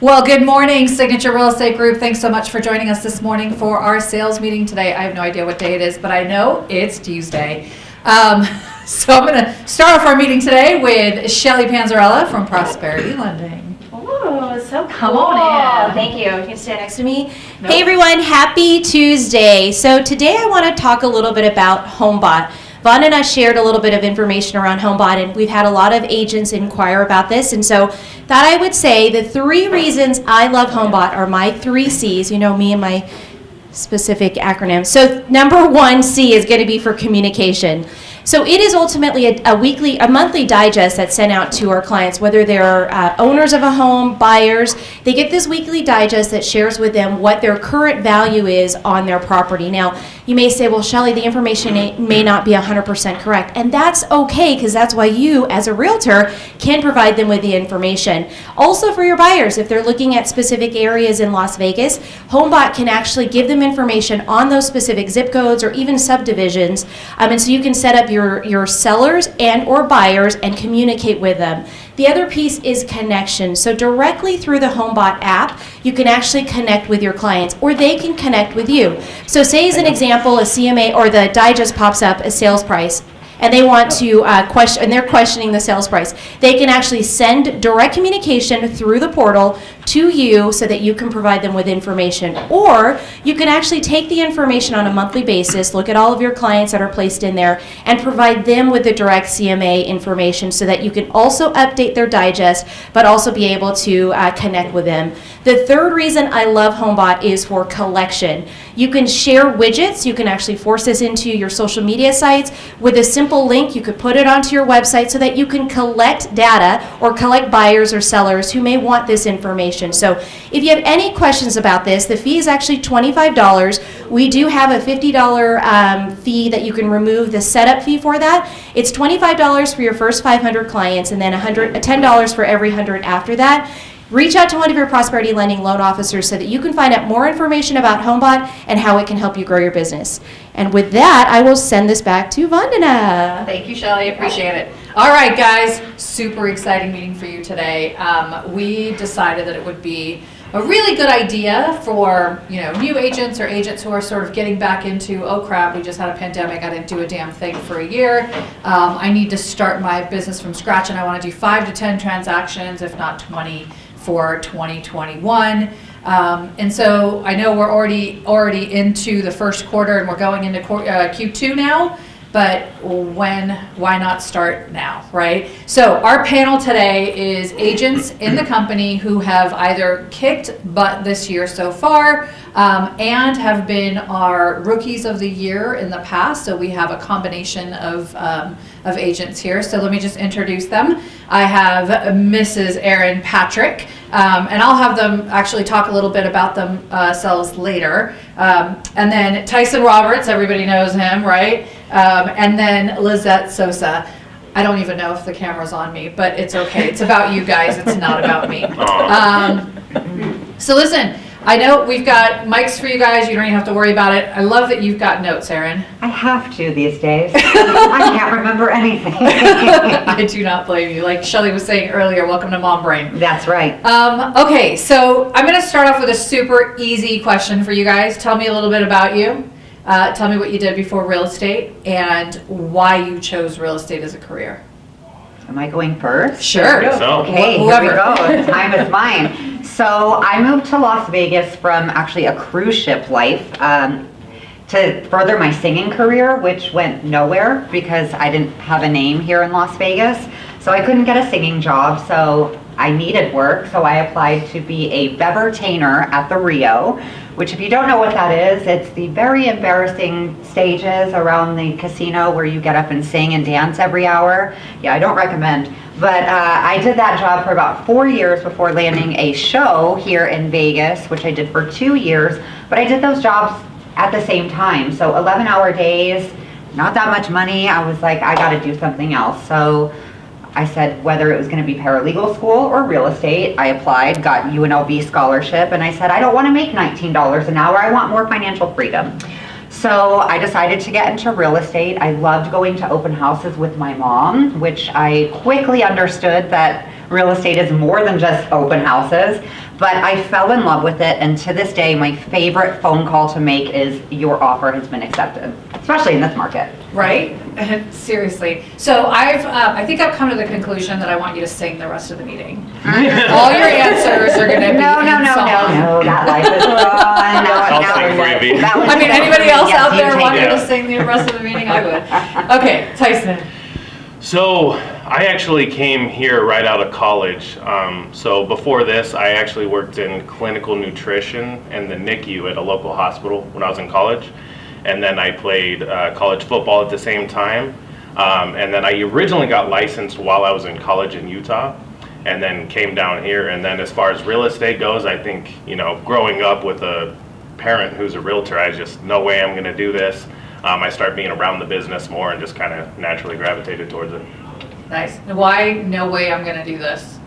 Well, good morning, Signature Real Estate Group. Thanks so much for joining us this morning for our sales meeting today. I have no idea what day it is, but I know it's Tuesday. So I'm going to start off our meeting today with Shelly Panzarella from Prosperity Lending. Oh, so cool. Come on in. Thank you. You can stand next to me. Nope. Hey everyone, happy Tuesday. So today I want to talk a little bit about HomeBot. Vaughn and I shared a little bit of information around HomeBot, and we've had a lot of agents inquire about this, and so thought I would say the 3 reasons I love HomeBot are my 3 C's. You know me and my specific acronyms. So number 1 C is going to be for communication. So it is ultimately a monthly digest that's sent out to our clients, whether they're owners of a home, buyers. They get this weekly digest that shares with them what their current value is on their property. Now, you may say, well, Shelly, the information may not be 100% correct. And that's okay, because that's why you, as a realtor, can provide them with the information. Also for your buyers, if they're looking at specific areas in Las Vegas, HomeBot can actually give them information on those specific zip codes or even subdivisions. And so you can set up your sellers and or buyers and communicate with them. The other piece is connection. So directly through the HomeBot app, you can actually connect with your clients, or they can connect with you. So say as an example, a CMA or the digest pops up a sales price, and they want to question, and they're questioning the sales price. They can actually send direct communication through the portal to you so that you can provide them with information. Or you can actually take the information on a monthly basis, look at all of your clients that are placed in there, and provide them with the direct CMA information so that you can also update their digest, but also be able to connect with them. The third reason I love HomeBot is for collection. You can share widgets. You can actually force this into your social media sites. With a simple link, you could put it onto your website so that you can collect data or collect buyers or sellers who may want this information. So if you have any questions about this, the fee is actually $25. We do have a $50 fee that you can remove the setup fee for that. It's $25 for your first 500 clients, and then $10 for every 100 after that. Reach out to one of your Prosperity Lending loan officers so that you can find out more information about HomeBot and how it can help you grow your business. And with that, I will send this back to Vandana. Thank you, Shelly. Appreciate it. All right, guys. Super exciting meeting for you today. We decided that it would be a really good idea for new agents or agents who are sort of getting back into, oh crap, we just had a pandemic, I didn't do a damn thing for a year. I need to start my business from scratch, and I want to do 5 to 10 transactions, if not 20, for 2021. And so I know we're already into the first quarter and we're going into Q2 now, but why not start now, right? So our panel today is agents in the company who have either kicked butt this year so far and have been our rookies of the year in the past. So we have a combination of agents here. So let me just introduce them. I have Mrs. Erin Patrick, and I'll have them actually talk a little bit about themselves later. And then Tyson Roberts, everybody knows him, right? And then Lisette Sosa. I don't even know if the camera's on me, but it's okay. It's about you guys. It's not about me. So listen, I know we've got mics for you guys. You don't even have to worry about it. I love that you've got notes, Erin. I have to these days. I can't remember anything. I do not blame you. Like Shelly was saying earlier, welcome to Mom Brain. That's right. Okay, so I'm going to start off with a super easy question for you guys. Tell me a little bit about you. Tell me what you did before real estate and why you chose real estate as a career. Am I going first? Sure. Okay, here we go. The time is mine. So I moved to Las Vegas from actually a cruise ship life to further my singing career, which went nowhere because I didn't have a name here in Las Vegas. So I couldn't get a singing job, so I needed work. So I applied to be a bevertainer at the Rio, which if you don't know what that is, it's the very embarrassing stages around the casino where you get up and sing and dance every hour. Yeah, I don't recommend. But I did that job for about 4 years before landing a show here in Vegas, which I did for 2 years. But I did those jobs at the same time. So 11-hour days, not that much money. I was like, I got to do something else. So I said whether it was going to be paralegal school or real estate. I applied, got UNLV scholarship, and I said, I don't want to make $19 an hour. I want more financial freedom. So I decided to get into real estate. I loved going to open houses with my mom, which I quickly understood that real estate is more than just open houses. But I fell in love with it, and to this day, my favorite phone call to make is your offer has been accepted, especially in this market. Right? Seriously. So I think I've come to the conclusion that I want you to sing the rest of the meeting. All your answers are going to be No, in song. that life is gone. I'll sing for you, B. I mean, anybody else Yes, out you there take want me it. to sing the rest of the meeting? I would. Okay, Tyson. So I actually came here right out of college. So before this, I actually worked in clinical nutrition in the NICU at a local hospital when I was in college. And then I played college football at the same time. And then I originally got licensed while I was in college in Utah, and then came down here. And then as far as real estate goes, I think, growing up with a parent who's a realtor, I just, no way I'm gonna do this. I started being around the business more and just kind of naturally gravitated towards it. Nice. Why no way I'm going to do this?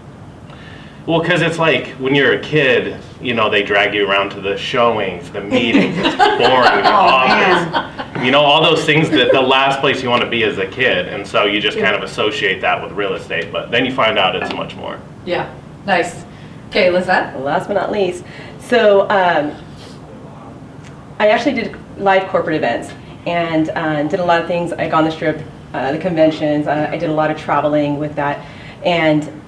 Well, because it's like when you're a kid, they drag you around to the showings, the meetings, it's boring, the office. All those things that the last place you want to be as a kid. And so you just kind of associate that with real estate. But then you find out it's much more. Yeah. Nice. Okay, Lisette. Last but not least, so I actually did live corporate events and did a lot of things like on the Strip, the conventions. I did a lot of traveling with that. And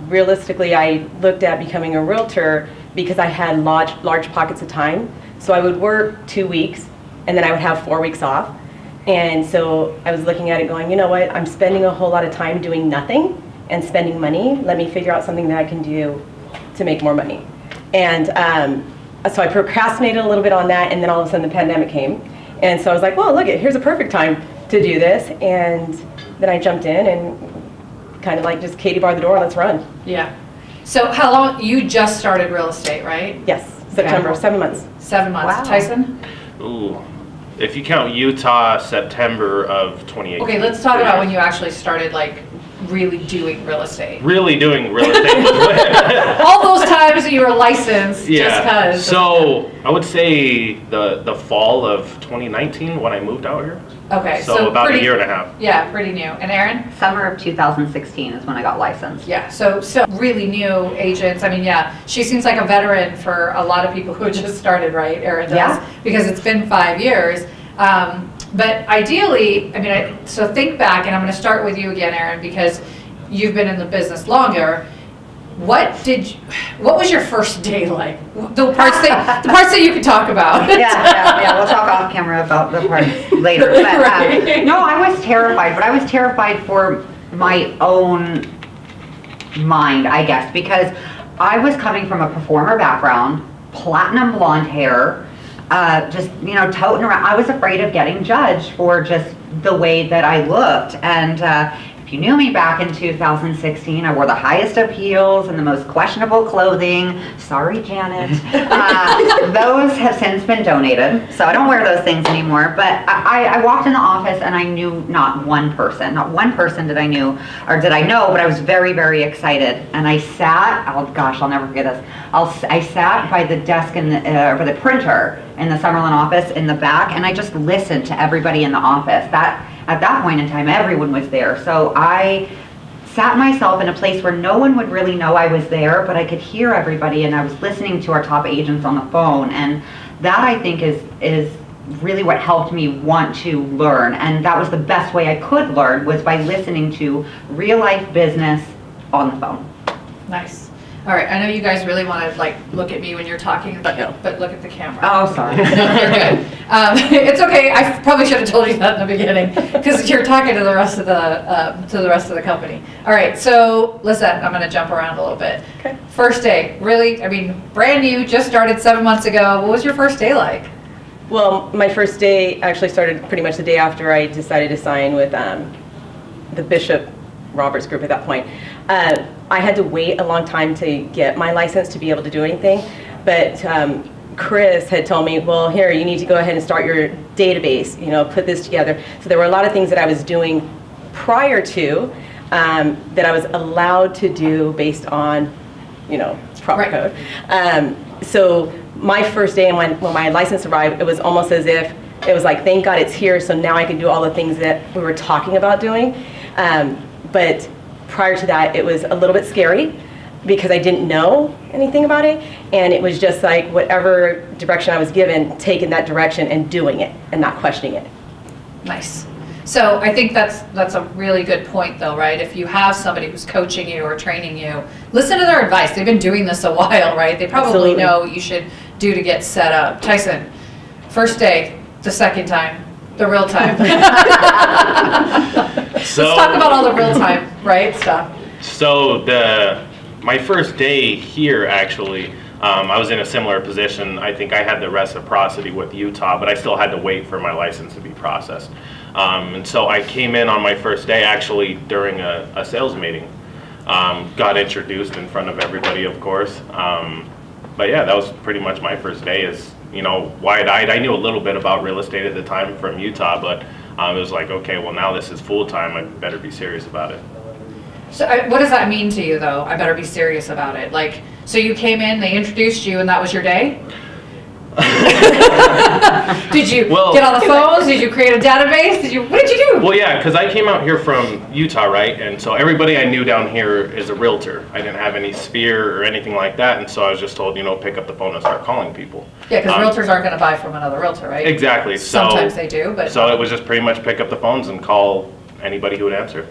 realistically, I looked at becoming a realtor because I had large pockets of time. So I would work 2 weeks and then I would have 4 weeks off. And so I was looking at it going, you know what, I'm spending a whole lot of time doing nothing and spending money. Let me figure out something that I can do to make more money. And so I procrastinated a little bit on that, and then all of a sudden the pandemic came. And so I was like, well, look, here's a perfect time to do this. And then I jumped in and kind of like just Katie barred the door, let's run. Yeah. So how long, you just started real estate, right? Yes, September, 7 months. 7 months. Wow. Tyson? Ooh. If you count Utah, September of 2018. Okay, let's talk about when you actually started really doing real estate. Really doing real estate. All those times that you were licensed just because. So I would say the fall of 2019 when I moved out here. Okay, So about pretty, a year and a half. Yeah, pretty new. And Erin? Summer of 2016 is when I got licensed. Yeah, so really new agents. I mean, yeah, she seems like a veteran for a lot of people who just started, right? Erin does, Yeah. because it's been 5 years. But ideally, I mean, so think back, and I'm going to start with you again, Erin, because you've been in the business longer. What was your first day like? The parts that you could talk about. Yeah, we'll talk off camera about the parts later. But, Right. no, I was terrified, but I was terrified for my own mind, I guess, because I was coming from a performer background, platinum blonde hair, just, toting around. I was afraid of getting judged for just the way that I looked. And if you knew me back in 2016, I wore the highest of heels and the most questionable clothing. Sorry, Janet. Those have since been donated, so I don't wear those things anymore. But I walked in the office and I knew not one person did I know, but I was very, very excited. And I sat, oh gosh, I'll never forget this. I sat by the desk by the printer in the Summerlin office in the back, and I just listened to everybody in the office. At that point in time, everyone was there. So I sat myself in a place where no one would really know I was there, but I could hear everybody, and I was listening to our top agents on the phone. And that, I think, is really what helped me want to learn. And that was the best way I could learn, was by listening to real life business on the phone. Nice. All right, I know you guys really want to look at me when you're talking, but look at the camera. Oh, sorry. No, you're good. It's okay. I probably should have told you that in the beginning, because you're talking to the rest of the company. All right, so Lisette, I'm going to jump around a little bit. Okay. First day, really, I mean, brand new, just started 7 months ago. What was your first day like? Well, my first day actually started pretty much the day after I decided to sign with the Bishop Roberts group at that point. I had to wait a long time to get my license to be able to do anything, but Chris had told me, well, here, you need to go ahead and start your database, put this together. So there were a lot of things that I was doing prior to that I was allowed to do based on, proper Right. code. So my first day, and when my license arrived, it was almost as if it was like, thank God it's here, so now I can do all the things that we were talking about doing. But prior to that, it was a little bit scary. because I didn't know anything about it, and it was just like whatever direction I was given, taking that direction and doing it and not questioning it. Nice. So I think that's a really good point though, right? If you have somebody who's coaching you or training you, listen to their advice. They've been doing this a while, right? They probably Absolutely. know what you should do to get set up. Tyson, first day, the second time, the real time. Let's talk about all the real time, right, stuff. So my first day here, actually, I was in a similar position. I think I had the reciprocity with Utah, but I still had to wait for my license to be processed. And so I came in on my first day, actually during a sales meeting. Got introduced in front of everybody, of course. But yeah, that was pretty much my first day. Is wide-eyed. I knew a little bit about real estate at the time from Utah, but it was like, okay, well now this is full-time. I better be serious about it. So what does that mean to you though? I better be serious about it. Like, so you came in, they introduced you, and that was your day? Did you get on the phones? Did you create a database? What did you do? Well, yeah, because I came out here from Utah, right? And so everybody I knew down here is a realtor. I didn't have any sphere or anything like that, and so I was just told, pick up the phone and start calling people. Yeah, because realtors aren't going to buy from another realtor, right? Exactly. Sometimes they do, but... So it was just pretty much pick up the phones and call anybody who would answer.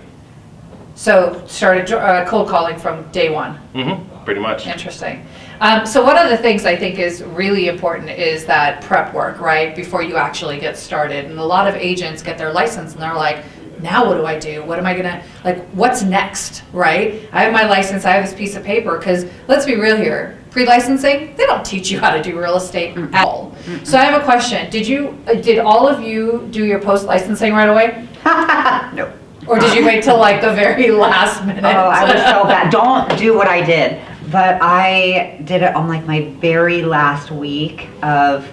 So started cold calling from day one. Mm-hmm, pretty much. Interesting. So one of the things I think is really important is that prep work, right, before you actually get started. And a lot of agents get their license and they're like, now what do I do? What am I gonna, what's next, right? I have my license, I have this piece of paper, because let's be real here, pre-licensing, they don't teach you how to do real estate at all. So I have a question. Did all of you do your post-licensing right away? No. Or did you wait till the very last minute? Oh, I was so bad. Don't do what I did. But I did it on my very last week of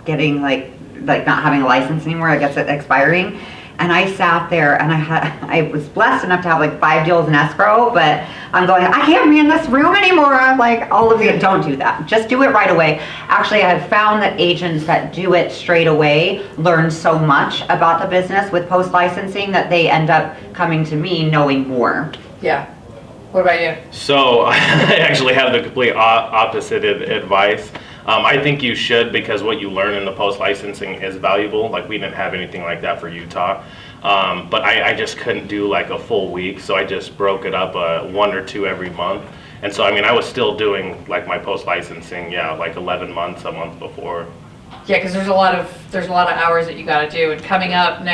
getting not having a license anymore. I guess it expiring. And I sat there and I was blessed enough to have 5 deals in escrow, but I'm going, I can't be in this room anymore. I'm like, all of you, don't do that. Just do it right away. Actually, I have found that agents that do it straight away learn so much about the business with post-licensing that they end up coming to me knowing more. Yeah. What about you? So I actually have the complete opposite advice. I think you should, because what you learn in the post-licensing is valuable. We didn't have anything like that for Utah. But I just couldn't do a full week, so I just broke it up 1 or 2 every month. And so, I was still doing my post-licensing, 11 months, a month before. Yeah, because there's a lot of hours that you got to do. And coming up in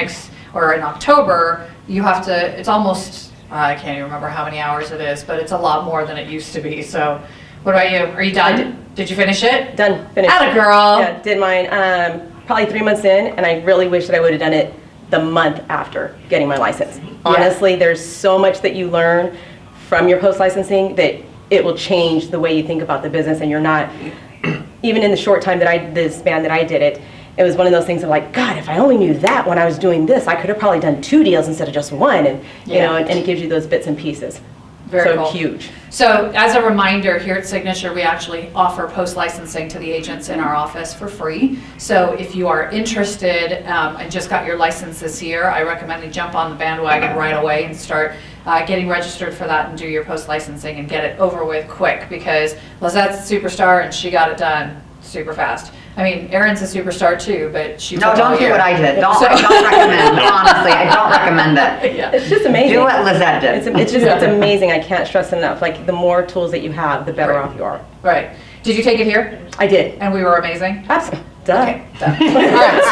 October, you have to, it's almost, I can't even remember how many hours it is, but it's a lot more than it used to be. So what about you? Are you done? Did you finish it? Done, finished. Atta girl. Yeah, did mine probably 3 months in, and I really wish that I would have done it the month after getting my license. Honestly, there's so much that you learn from your post-licensing that it will change the way you think about the business, and you're not, even in the short time the span that I did it, it was one of those things of God, if I only knew that when I was doing this, I could have probably done 2 deals instead of just 1, and and it gives you those bits and pieces. Very cool. Huge. So as a reminder, here at Signature, we actually offer post-licensing to the agents in our office for free. So if you are interested and just got your license this year, I recommend you jump on the bandwagon right away and start getting registered for that and do your post-licensing and get it over with quick, because Lisette's a superstar and she got it done super fast. Erin's a superstar too, but she No, don't do what I did. I don't recommend. Honestly, I don't recommend it. Yeah. It's just amazing. Do what Lisette did. It's amazing. I can't stress enough. The more tools that you have, the better off you are. Right. Did you take it here? I did. And we were amazing? Absolutely. Duh. Okay. All right,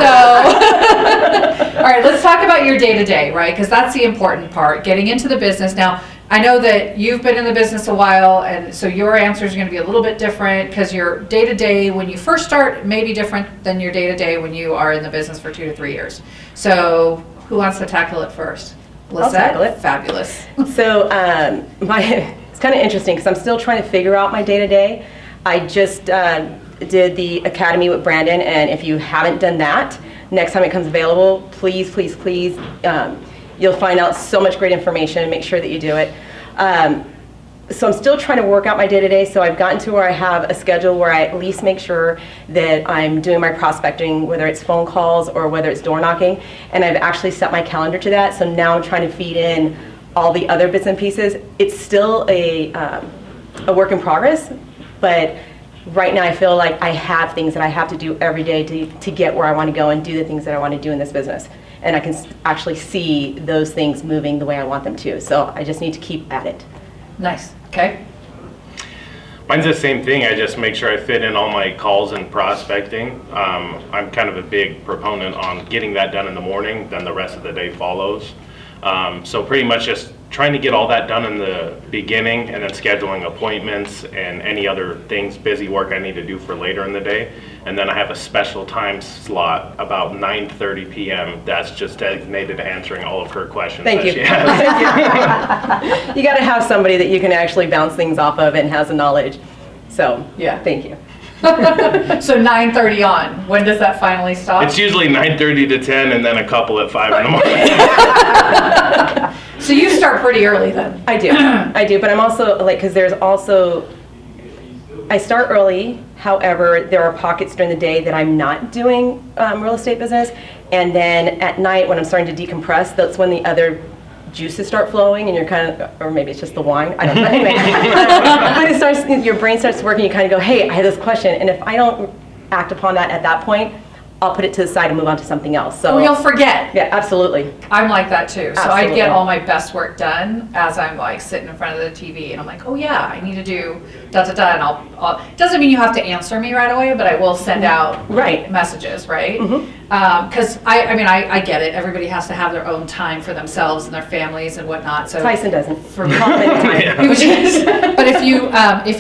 all right, let's talk about your day-to-day, right? Because that's the important part, getting into the business. Now, I know that you've been in the business a while, and so your answers are going to be a little bit different, because your day-to-day when you first start may be different than your day-to-day when you are in the business for 2 to 3 years. So who wants to tackle it first? Lisette? I'll tackle it. Fabulous. So it's kind of interesting because I'm still trying to figure out my day-to-day. I just did the academy with Brandon, and if you haven't done that, next time it comes available, please, please, please, you'll find out so much great information, and make sure that you do it. So I'm still trying to work out my day-to-day, so I've gotten to where I have a schedule where I at least make sure that I'm doing my prospecting, whether it's phone calls or whether it's door knocking, and I've actually set my calendar to that, so now I'm trying to feed in all the other bits and pieces. It's still a a work in progress, but right now I feel like I have things that I have to do every day to get where I want to go and do the things that I want to do in this business. And I can actually see those things moving the way I want them to. So I just need to keep at it. Nice. Okay. Mine's the same thing. I just make sure I fit in all my calls and prospecting. I'm kind of a big proponent on getting that done in the morning, then the rest of the day follows. So pretty much just trying to get all that done in the beginning and then scheduling appointments and any other things, busy work I need to do for later in the day. And then I have a special time slot about 9:30 p.m. that's just designated to answering all of her questions. Thank you. She has. You got to have somebody that you can actually bounce things off of and has the knowledge. So, Yeah. thank you. So 9:30 on. When does that finally stop? It's usually 9:30 to 10 and then a couple at 5 in the morning. So you start pretty early then. I do, but I'm also like, because there's also, I start early, however, there are pockets during the day that I'm not doing real estate business, and then at night when I'm starting to decompress, that's when the other juices start flowing and you're kind of, or maybe it's just the wine, I don't know, anyway. When it starts, your brain starts working, you kind of go, hey, I have this question, and if I don't act upon that at that point, I'll put it to the side and move on to something else. So Or you'll forget. yeah, absolutely. I'm like that too. So I Absolutely. get all my best work done as I'm like sitting in front of the TV and I'm like, oh yeah, I need to do da da da, and I'll doesn't mean you have to answer me right away, but I will send out Right. messages, right? Because I mean I get it. Everybody has to have their own time for themselves and their families and whatnot. So Tyson doesn't. for me, Yeah. but if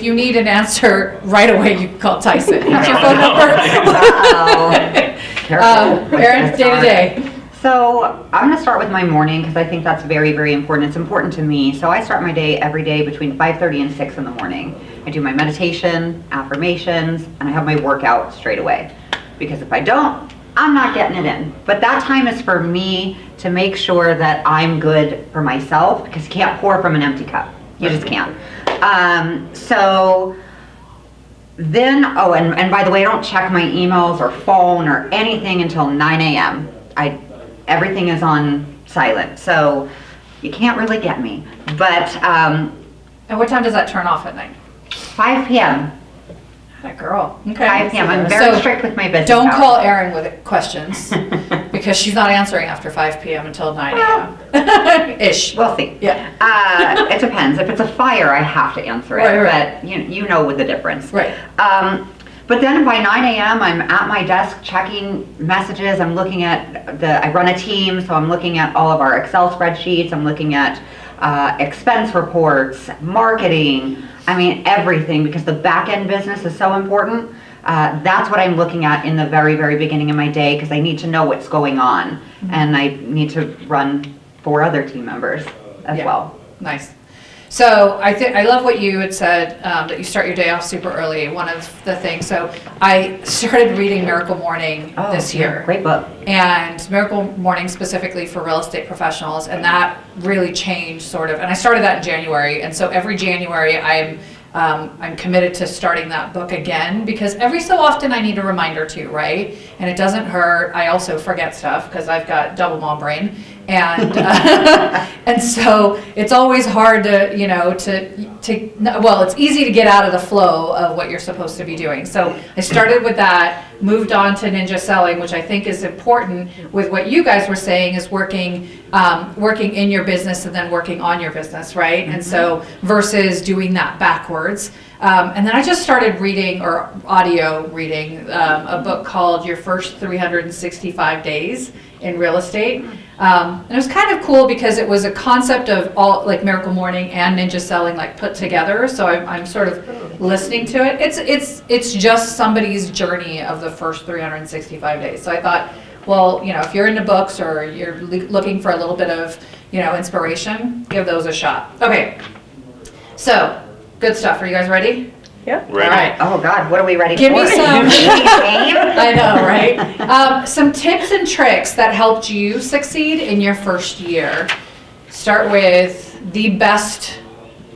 you need an answer right away, you can call Tyson. What's your phone number? Uh-oh. Careful. Erin, day to day. So I'm gonna start with my morning because I think that's very, very important. It's important to me. So I start my day every day between 5:30 and 6 in the morning. I do my meditation, affirmations, and I have my workout straight away. Because if I don't, I'm not getting it in. But that time is for me to make sure that I'm good for myself because you can't pour from an empty cup. You just can't. So then, oh, and by the way, I don't check my emails or phone or anything until 9 a.m. Everything is on silent, so you can't really get me. But And what time does that turn off at night? 5 p.m. That girl. Okay. 5 p.m. I'm very So, strict with my business Don't hours. call Erin with questions because she's not answering after 5 p.m. until 9 a.m. Ish. We'll see. Yeah. It depends. If it's a fire, I have to answer it. Right. But you know with the difference. Right. But then by 9 a.m., I'm at my desk checking messages. I'm looking at I run a team, so I'm looking at all of our Excel spreadsheets. I'm looking at expense reports, marketing. I mean, everything, because the back end business is so important. That's what I'm looking at in the very, very beginning of my day because I need to know what's going on. And I need to run 4 other team members as Yeah. well. Nice. So I love what you had said, that you start your day off super early. One of the things, so I started reading Miracle Morning this year. Great book. And Miracle Morning specifically for real estate professionals, and that really changed sort of, and I started that in January, and so every January I'm committed to starting that book again because every so often I need a reminder too, right? And it doesn't hurt. I also forget stuff because I've got double mom brain, and and so it's always hard to well, it's easy to get out of the flow of what you're supposed to be doing. So I started with that, moved on to ninja selling, which I think is important with what you guys were saying is working in your business and then working on your business, right? And so versus doing that backwards. And then I just started reading or audio reading a book called Your First 365 Days in Real Estate. And it was kind of cool because it was a concept of all like Miracle Morning and ninja selling like put together. So I'm sort of listening to it. It's just somebody's journey of the first 365 days. So I thought, well, if you're into books or you're looking for a little bit of, inspiration, give those a shot. Okay. So, good stuff. Are you guys ready? Yeah. Ready? All right. Oh God, what are we ready Give for? me some. Game? I know, right? Some tips and tricks that helped you succeed in your first year. Start with the best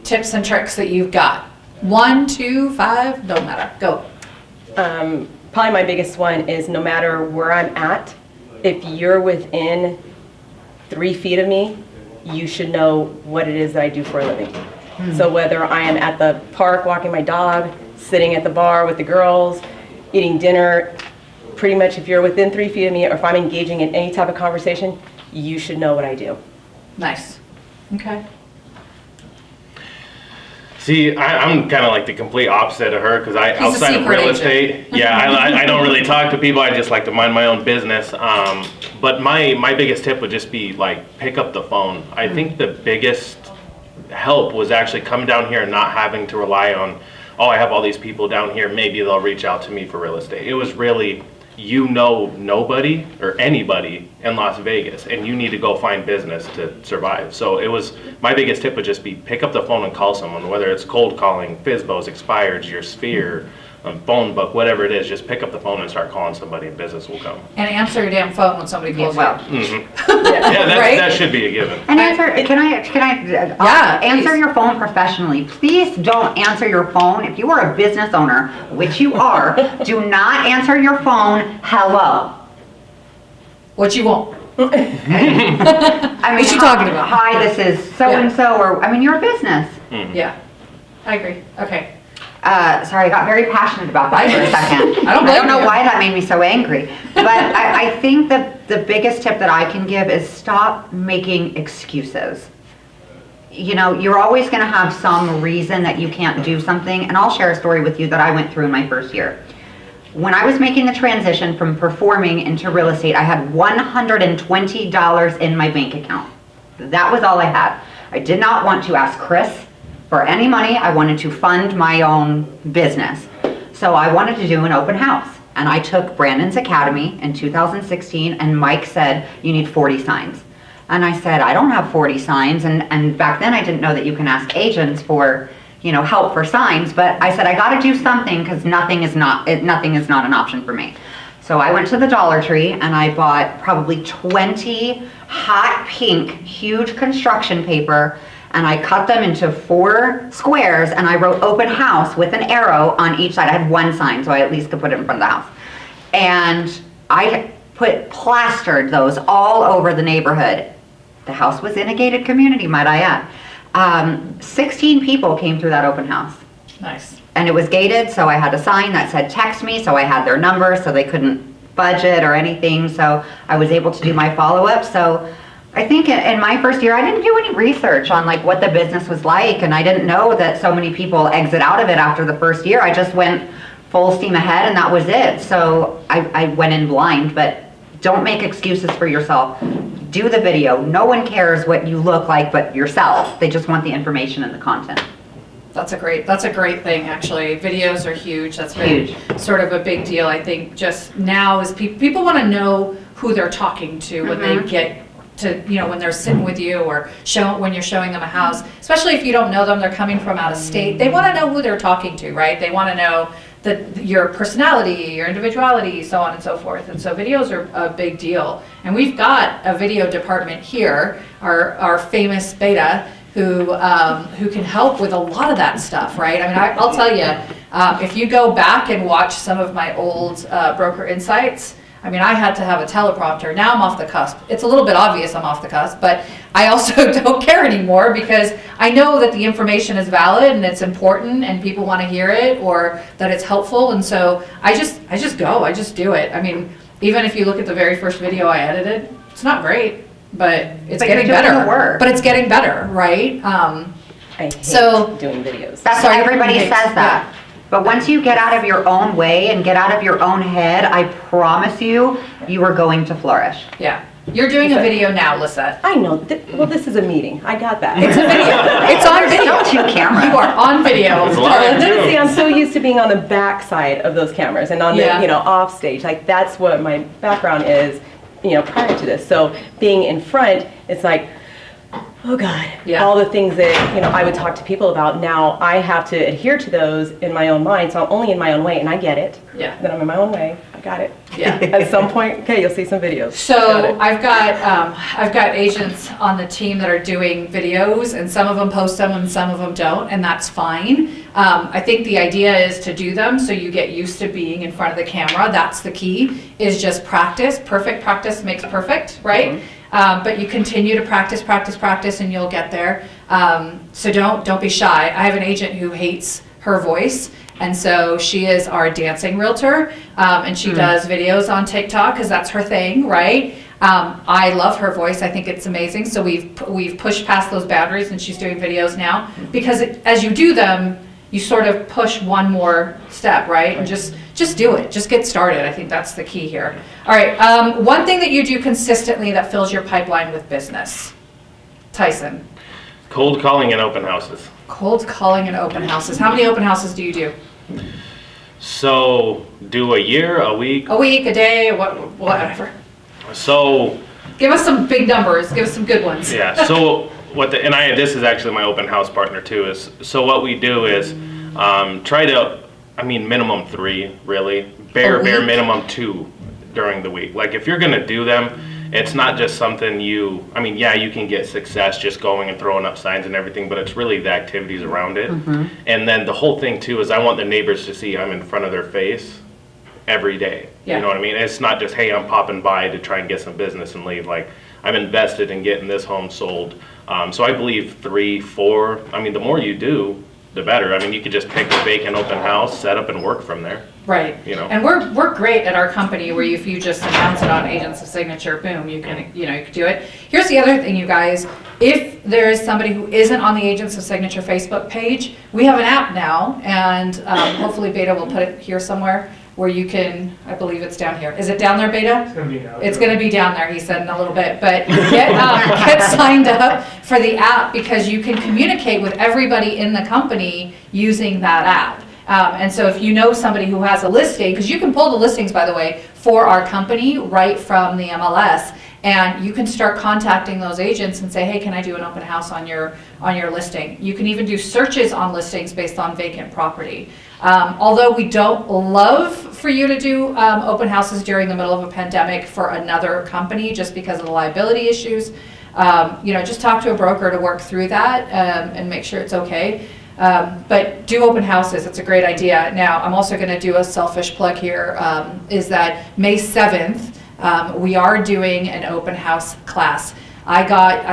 tips and tricks that you've got. 1, 2, 5, don't matter. Go. Probably my biggest one is no matter where I'm at, if you're within 3 feet of me, you should know what it is that I do for a living. So whether I am at the park walking my dog, sitting at the bar with the girls, eating dinner, pretty much if you're within 3 feet of me or if I'm engaging in any type of conversation, you should know what I do. Nice. Okay. See, I'm kind of like the complete opposite of her because He's a outside of secret real agent. estate, yeah, I don't really talk to people. I just like to mind my own business. But my biggest tip would just be like pick up the phone. I think the biggest help was actually coming down here and not having to rely on, oh, I have all these people down here, maybe they'll reach out to me for real estate. It was really, nobody or anybody in Las Vegas, and you need to go find business to survive. So it was, my biggest tip would just be pick up the phone and call someone, whether it's cold calling, FSBOs, expireds, your sphere, phone book, whatever it is, just pick up the phone and start calling somebody and business will come. And answer your damn phone when somebody calls Well, you. Yeah, Right? that should be a given. and can I Yeah, answer please. your phone professionally? Please don't answer your phone. If you are a business owner, which you are, do not answer your phone, hello. What you want. I mean, What's she talking about? Hi, this is so-and-so, or, I mean, you're a business. Yeah. I agree. Okay. Sorry, I got very passionate about that for a second. I don't blame know you. why that made me so angry. But I think that the biggest tip that I can give is stop making excuses. You know, you're always going to have some reason that you can't do something. And I'll share a story with you that I went through in my first year. When I was making the transition from performing into real estate, I had $120 in my bank account. That was all I had. I did not want to ask Chris for any money. I wanted to fund my own business. So I wanted to do an open house. And I took Brandon's Academy in 2016, and Mike said, you need 40 signs. And I said, I don't have 40 signs. And back then I didn't know that you can ask agents for, help for signs. But I said, I got to do something because nothing is not an option for me. So I went to the Dollar Tree and I bought probably 20 hot pink, huge construction paper, and I cut them into 4 squares, and I wrote open house with an arrow on each side. I had one sign, so I at least could put it in front of the house. And I plastered those all over the neighborhood. The house was in a gated community, might I add. 16 people came through that open house. Nice. And it was gated, so I had a sign that said text me, so I had their number, so they couldn't budget or anything, so I was able to do my follow-up. So I think in my first year, I didn't do any research on like what the business was like, and I didn't know that so many people exit out of it after the first year. I just went full steam ahead, and that was it. So I went in blind, but don't make excuses for yourself. Do the video. No one cares what you look like but yourself. They just want the information and the content. That's a great thing, actually. Videos are huge. That's been Huge. sort of a big deal. I think just now is people want to know who they're talking to when they get to, when they're sitting with you or when you're showing them a house, especially if you don't know them, they're coming from out of state. They want to know who they're talking to, right? They want to know your personality, your individuality, so on and so forth. And so videos are a big deal. And we've got a video department here, our famous Beta, who can help with a lot of that stuff, right? I mean, I'll tell you, if you go back and watch some of my old Broker Insights, I mean, I had to have a teleprompter. Now I'm off the cusp. It's a little bit obvious I'm off the cusp, but I also don't care anymore because I know that the information is valid and it's important and people want to hear it or that it's helpful. And so I just do it. I mean, even if you look at the very first video I edited, it's not great, but it's getting you're doing better. the work. But it's getting better, right? I hate doing videos. That's Sorry, what everybody okay, says that. yeah. But once you get out of your own way and get out of your own head, I promise you, you are going to flourish. Yeah. You're doing a video now, Lisette. I know. Well, this is a meeting. I got that. It's a video. It's on video. Still 2 cameras. You are on video. It's live, too. See, I'm so used to being on the back side of those cameras and on the, Yeah. off stage. Like that's what my background is, prior to this. So being in front, it's like, oh God, Yeah. all the things that, I would talk to people about. Now I have to adhere to those in my own mind. So I'm only in my own way and I get it. Yeah. Then I'm in my own way. I got it. Yeah. At some point, okay, you'll see some videos. Got So it. I've got agents on the team that are doing videos, and some of them post them and some of them don't, and that's fine. I think the idea is to do them so you get used to being in front of the camera. That's the key, is just practice. Perfect practice makes perfect, right? But you continue to practice, and you'll get there. So don't be shy. I have an agent who hates her voice, and so she is our dancing realtor, and she does videos on TikTok because that's her thing, right? I love her voice. I think it's amazing. So we've pushed past those boundaries, and she's doing videos now because as you do them, you sort of push one more step, right? And just do it. Just get started. I think that's the key here. All right. One thing that you do consistently that fills your pipeline with business, Tyson. Cold calling and open houses. Cold calling and open houses. How many open houses do you do? So, do a year, a week? A week, a day, whatever. So, give us some big numbers. Give us some good ones. yeah. So this is actually my open house partner too. So what we do is try to, minimum 3 really, bare minimum 2 during the week. Like if you're gonna do them, it's not just something you can get success just going and throwing up signs and everything, but it's really the activities around it. And then the whole thing too is I want the neighbors to see I'm in front of their face every day. Yeah. You know what I mean? It's not just, hey, I'm popping by to try and get some business and leave. Like I'm invested in getting this home sold. So I believe 3, 4, the more you do, the better. You could just pick a vacant open house, set up and work from there. Right. You know. And we're great at our company where if you just announce it on Agents of Signature, boom, you can do it. Here's the other thing, you guys. If there is somebody who isn't on the Agents of Signature Facebook page, we have an app now, and hopefully Beta will put it here somewhere where you can, I believe it's down here. Is it down there, Beta? It's going to be now. It's going to be down there, he said in a little bit. But get signed up for the app because you can communicate with everybody in the company using that app. And so if you know somebody who has a listing, because you can pull the listings, by the way, for our company right from the MLS, and you can start contacting those agents and say, hey, can I do an open house on your listing? You can even do searches on listings based on vacant property. Although we don't love for you to do open houses during the middle of a pandemic for another company just because of the liability issues, just talk to a broker to work through that and make sure it's okay. But do open houses. It's a great idea. Now, I'm also going to do a selfish plug here, is that May 7th, we are doing an open house class. I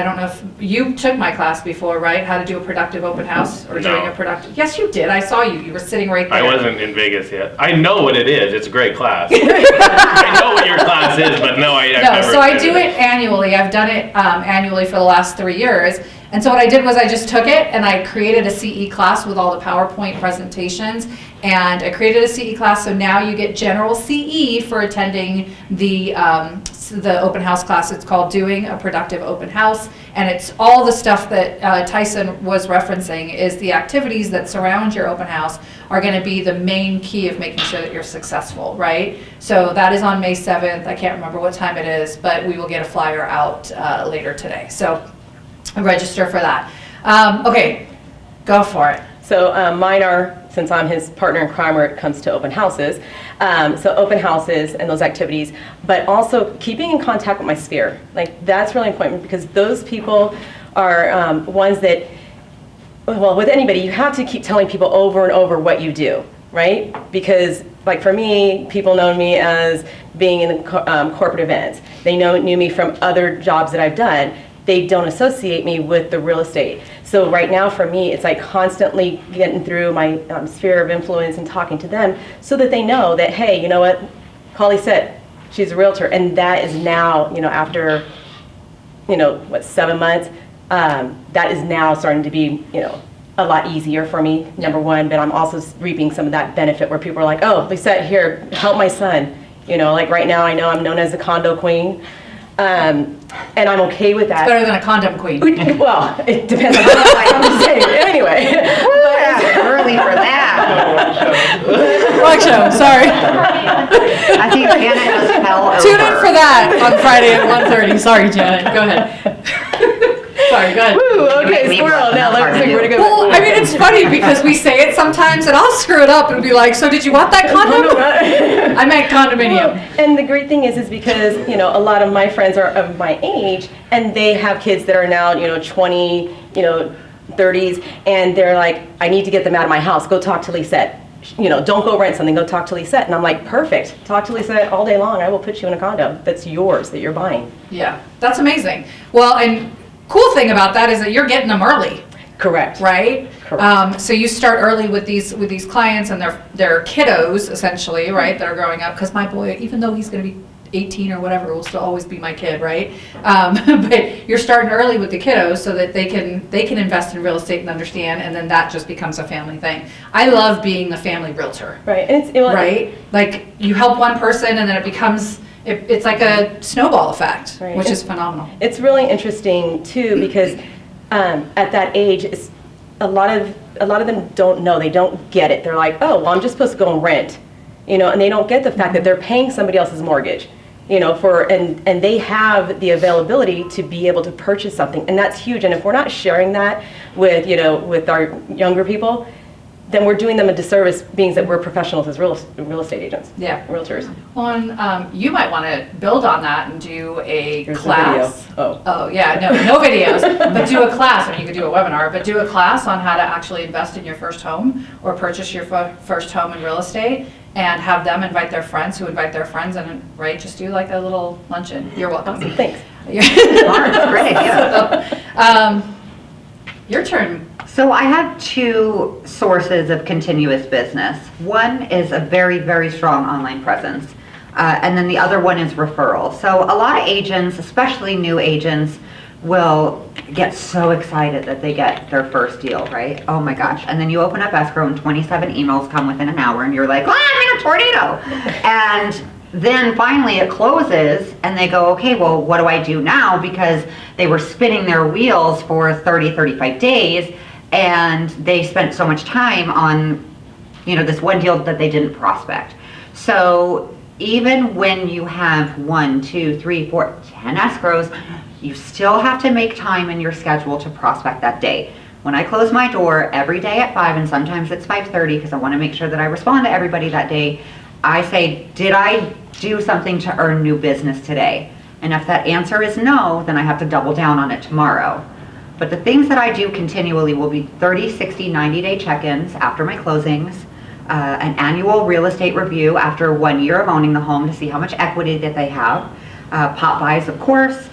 don't know if you took my class before, right? How to do a productive open house or doing a productive. Yes, you did. I saw you. You were sitting right there. I wasn't in Vegas yet. I know what it is. It's a great class. I know what your class is, but no, I've never. So I do it annually. I've done it annually for the last 3 years. And so what I did was I just took it and I created a CE class with all the PowerPoint presentations, and I created a CE class, so now you get general CE for attending the open house class. It's called Doing a Productive Open House, and it's all the stuff that Tyson was referencing is the activities that surround your open house are going to be the main key of making sure that you're successful, right? So that is on May 7th. I can't remember what time it is, but we will get a flyer out later today. So register for that. Okay, go for it. So mine are, since I'm his partner in crime when it comes to open houses, so open houses and those activities, but also keeping in contact with my sphere. Like that's really important because those people are ones that, well, with anybody, you have to keep telling people over and over what you do, right? Because like for me, people know me as being in corporate events. They knew me from other jobs that I've done. They don't associate me with the real estate. So right now for me, it's like constantly getting through my sphere of influence and talking to them so that they know that, hey, you know what, call Lisette, she's a realtor. And that is now, after, 7 months, that is now starting to be, a lot easier for me, number one, but I'm also reaping some of that benefit where people are like, oh, Lisette, here, help my son. Like right now I know I'm known as the condo queen. And I'm okay with that. It's better than a condom queen. Well, it depends on how I'm just saying. Anyway. Early for that. Wrong show, sorry. I think Janet just fell over. Tune in for that on Friday at 1:30. Sorry, Janet, go ahead. Sorry, go ahead. Woo, okay, squirrel. Now let's see where to go. Well, it's funny because we say it sometimes and I'll screw it up and be like, so did you want that condom? I meant condominium. And the great thing is because, a lot of my friends are of my age and they have kids that are now, 20, 30s, and they're like, I need to get them out of my house. Go talk to Lisette. Don't go rent something, go talk to Lisette. And I'm like, perfect. Talk to Lisette all day long. I will put you in a condo that's yours, that you're buying. Yeah, that's amazing. Well, and cool thing about that is that you're getting them early. Correct. right? Correct. So you start early with these clients and their kiddos essentially, right? That are growing up. Because my boy, even though he's going to be 18 or whatever, will still always be my kid, right? But you're starting early with the kiddos so that they can invest in real estate and understand, and then that just becomes a family thing. I love being the family realtor, Right. And right? Like you help one person and then it becomes it's like a snowball effect, Right. which is phenomenal. it's really interesting too because at that age, a lot of them don't know. They don't get it. They're like, oh, well, I'm just supposed to go and rent, and they don't get the fact that they're paying somebody else's mortgage. And they have the availability to be able to purchase something, and that's huge. And if we're not sharing that with our younger people, then we're doing them a disservice, being that we're professionals as real estate agents, Yeah. realtors. Well, and, you might want to build on that and do a Here's the class. video. Oh, yeah, no videos, but do a class. I mean, you could do a webinar, but do a class on how to actually invest in your first home or purchase your first home in real estate, and have them invite their friends who invite their friends, and right, just do like a little luncheon. You're welcome. Awesome, thanks. Smart, great idea. Your turn. So I have two sources of continuous business. One is a very, very strong online presence, and then the other one is referral. So a lot of agents, especially new agents, will get so excited that they get their first deal, right? Oh my gosh. And then you open up escrow and 27 emails come within an hour and you're like, I'm in a tornado. And then finally it closes and they go, okay, well, what do I do now? Because they were spinning their wheels for 30, 35 days and they spent so much time on, this one deal that they didn't prospect. So even when you have 1, 2, 3, 4, 10 escrows, you still have to make time in your schedule to prospect that day. When I close my door every day at 5, and sometimes it's 5:30 because I want to make sure that I respond to everybody that day, I say, did I do something to earn new business today? And if that answer is no, then I have to double down on it tomorrow. But the things that I do continually will be 30, 60, 90-day check-ins after my closings, an annual real estate review after 1 year of owning the home to see how much equity that they have, pop buys, of course,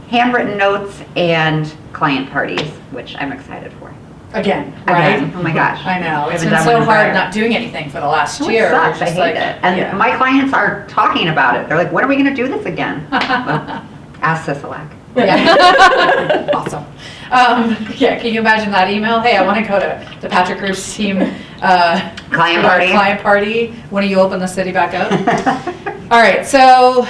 handwritten notes, and client parties, which I'm excited for. Again, right? Again. Oh my gosh. I know. It's Haven't been done so one in hard forever. not doing anything for the last Oh, year. it sucks. We're I just hate like, it. And yeah. my clients are talking about it. They're like, when are we going to do this again? Well, ask Sisalak. Yeah. Awesome. Yeah, can you imagine that email? Hey, I want to go to the Patrick Group's team Client party. Client party. When do you open the city back up? All right, so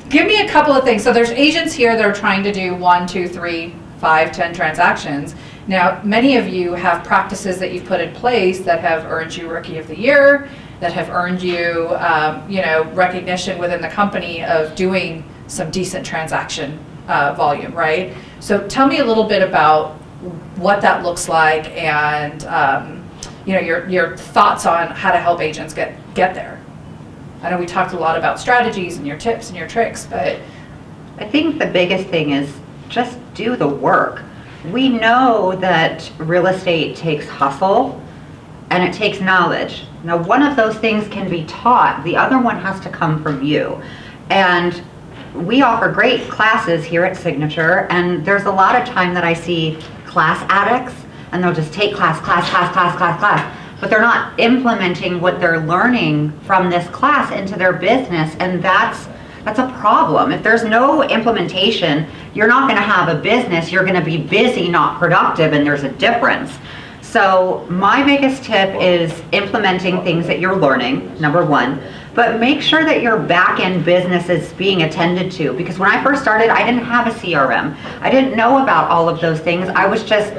give me a couple of things. So there's agents here that are trying to do 1, 2, 3, 5, 10 transactions. Now, many of you have practices that you've put in place that have earned you Rookie of the Year, that have earned you, recognition within the company of doing some decent transaction volume, right? So tell me a little bit about what that looks like and, your thoughts on how to help agents get there. I know we talked a lot about strategies and your tips and your tricks, but I think the biggest thing is just do the work. We know that real estate takes hustle and it takes knowledge. Now, one of those things can be taught. The other one has to come from you. And we offer great classes here at Signature, and there's a lot of time that I see class addicts, and they'll just take class, but they're not implementing what they're learning from this class into their business, and that's a problem. If there's no implementation, you're not going to have a business. You're going to be busy, not productive, and there's a difference. So my biggest tip is implementing things that you're learning, number one, but make sure that your back-end business is being attended to. Because when I first started, I didn't have a CRM. I didn't know about all of those things. I was just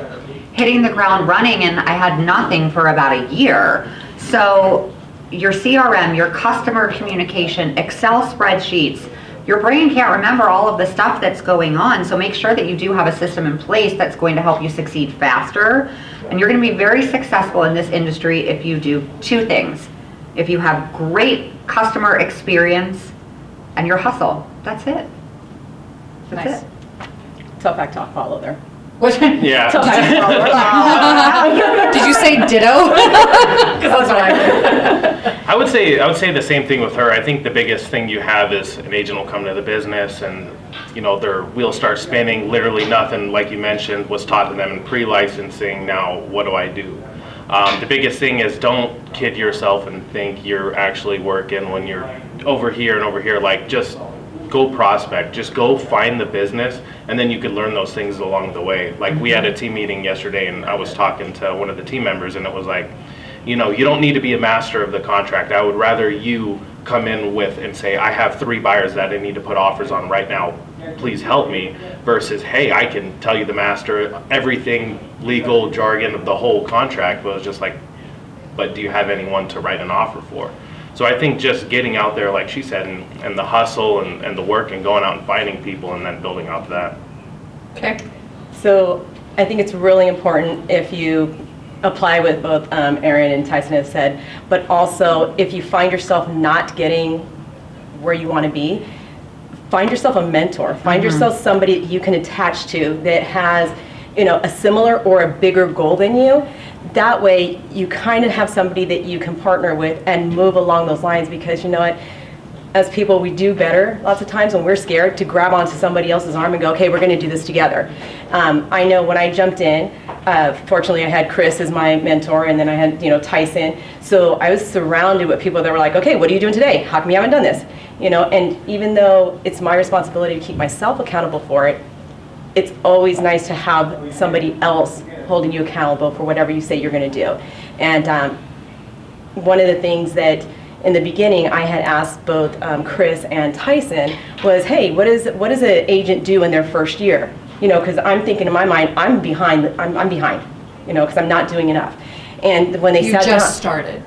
hitting the ground running, and I had nothing for about a year. So your CRM, your customer communication, Excel spreadsheets, your brain can't remember all of the stuff that's going on. So make sure that you do have a system in place that's going to help you succeed faster. And you're going to be very successful in this industry if you do two things. If you have great customer experience and your hustle. That's it. That's Nice. it. Tough act, talk, follow there. What? Yeah. Did you say ditto? 'Cause that's what I heard. I would say the same thing with her. I think the biggest thing you have is an agent will come to the business and, you know, their wheels start spinning. Literally nothing, like you mentioned, was taught to them in pre-licensing. Now, what do I do? The biggest thing is don't kid yourself and think you're actually working when you're over here and over here. Like, just go prospect, just go find the business, and then you could learn those things along the way. Like, we had a team meeting yesterday and I was talking to one of the team members and it was like, you know, you don't need to be a master of the contract. I would rather you come in with and say, I have 3 buyers that I need to put offers on right now, please help me, versus, hey, I can tell you the master, everything legal jargon of the whole contract, but it's just like, but do you have anyone to write an offer for? So I think just getting out there, like she said, and the hustle and the work and going out and finding people and then building off that. Okay. So I think it's really important if you apply with both Erin and Tyson have said, but also if you find yourself not getting where you want to be, find yourself a mentor. Find yourself somebody that you can attach to that has, you know, a similar or a bigger goal than you. That way you kind of have somebody that you can partner with and move along those lines, because you know what, as people, we do better lots of times when we're scared to grab onto somebody else's arm and go, okay, we're going to do this together. I know when I jumped in, fortunately I had Chris as my mentor, and then I had, you know, Tyson. So I was surrounded with people that were like, okay, what are you doing today? How come you haven't done this? You know, and even though it's my responsibility to keep myself accountable for it, it's always nice to have somebody else holding you accountable for whatever you say you're going to do. And one of the things that in the beginning I had asked both Chris and Tyson was, hey, what does an agent do in their first year? You know, because I'm thinking in my mind, I'm behind, you know, because I'm not doing enough. And when they You sat down, just started.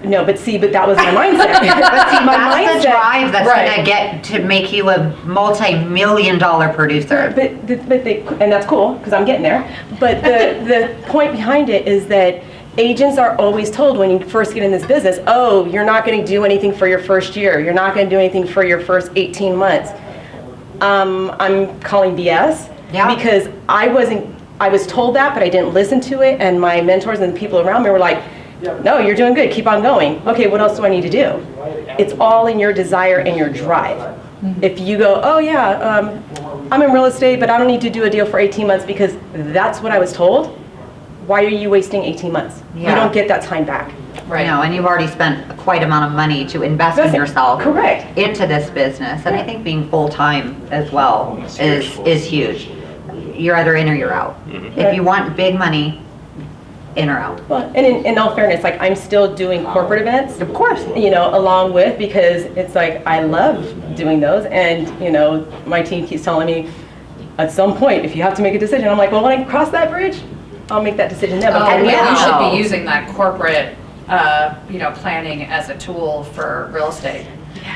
no, but that was my mindset. But see, that's the drive that's Right. gonna get to make you a multi-million-dollar producer. And that's cool, because I'm getting there. But the point behind it is that agents are always told when you first get in this business, oh, you're not going to do anything for your first year. You're not going to do anything for your first 18 months. I'm calling BS. Yeah. Because I was told that, but I didn't listen to it. And my mentors and the people around me were like, no, you're doing good. Keep on going. Okay, what else do I need to do? It's all in your desire and your drive. If you go, oh yeah, I'm in real estate, but I don't need to do a deal for 18 months because that's what I was told, why are you wasting 18 months? Yeah. You don't get that time back. Right. No, and you've already spent quite amount of money to invest in yourself. Correct. Into this business, and I think being full-time as well is huge. You're either in or you're out. If you want big money, in or out. Well, and in all fairness, like I'm still doing corporate events. Of course. You know, along with, because it's like I love doing those, and you know, my team keeps telling me at some point if you have to make a decision, I'm like, well, when I cross that bridge, I'll make that decision then. Oh, But yeah, now- you should be using that corporate, you know, planning as a tool for real estate.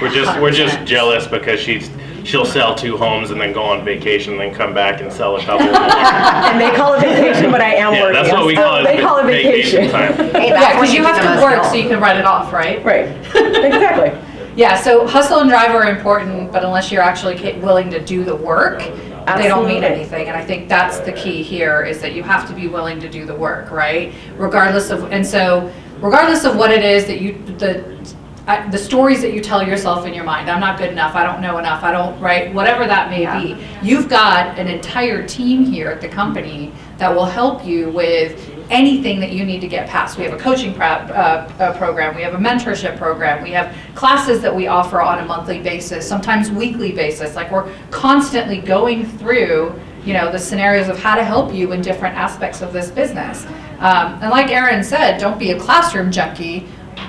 We're just jealous because she'll sell 2 homes and then go on vacation and then come back and sell a couple more. And they call it vacation, but I am Yeah, working. that's what we call it. They call it vacation. time. Hey, Yeah, that's when because you do have the to most work help. so you can write it off, right? Right. Exactly. Yeah, so hustle and drive are important, but unless you're actually willing to do the work, they don't mean Absolutely. anything. And I think that's the key here, is that you have to be willing to do the work, right? Regardless of what it is that the stories that you tell yourself in your mind, I'm not good enough, I don't know enough, I don't, right, whatever that may be. You've got an entire team here at the company that will help you with anything that you need to get past. We have a coaching program, we have a mentorship program, we have classes that we offer on a monthly basis, sometimes weekly basis. Like, we're constantly going through, you know, the scenarios of how to help you in different aspects of this business. And like Erin said, don't be a classroom junkie.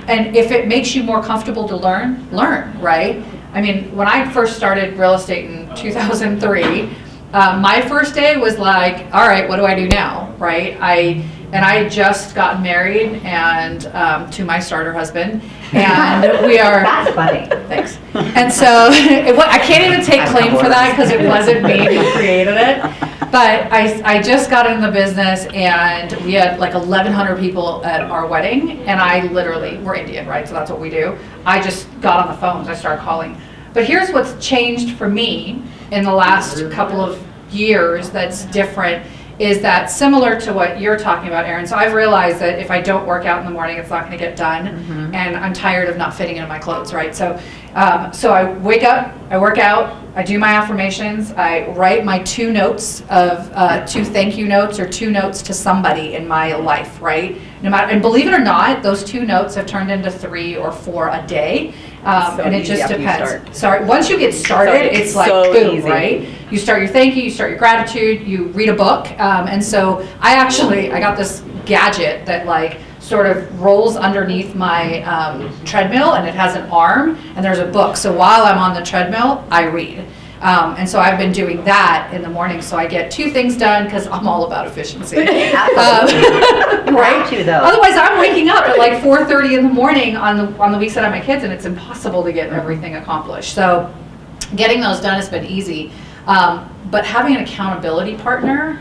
And if it makes you more comfortable to learn, right? I mean, when I first started real estate in 2003, my first day was like, all right, what do I do now, right? I had just gotten married and to my starter husband, and we are. That's funny. Thanks. And so I can't even take claim for that because it wasn't me who created it. But I just got in the business, and we had like 1,100 people at our wedding, and we're Indian, right? So that's what we do. I just got on the phones, I started calling. But here's what's changed for me in the last couple of years that's different is that similar to what you're talking about, Erin. So I've realized that if I don't work out in the morning, it's not going to get done, and I'm tired of not fitting into my clothes, right? So, so I wake up, I work out, I do my affirmations, I write my 2 notes of 2 thank you notes or 2 notes to somebody in my life, right? No matter, and believe it or not, those 2 notes have turned into 3 or 4 a day, and it just depends. Sorry, once you get started, it's like so boom, easy. right? You start your thank you, you start your gratitude, you read a book, and so I got this gadget that like sort of rolls underneath my treadmill, and it has an arm, and there's a book. So while I'm on the treadmill, I read. And so I've been doing that in the morning, so I get 2 things done because I'm all about efficiency. Right? Otherwise, I'm waking up at like 4:30 in the morning on the weeks that I have my kids, and it's impossible to get everything accomplished. So getting those done has been easy. But having an accountability partner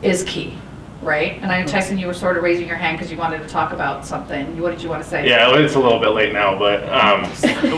is key, right? And I know, Tyson, you were sort of raising your hand because you wanted to talk about something. What did you want to say? Yeah, it's a little bit late now, but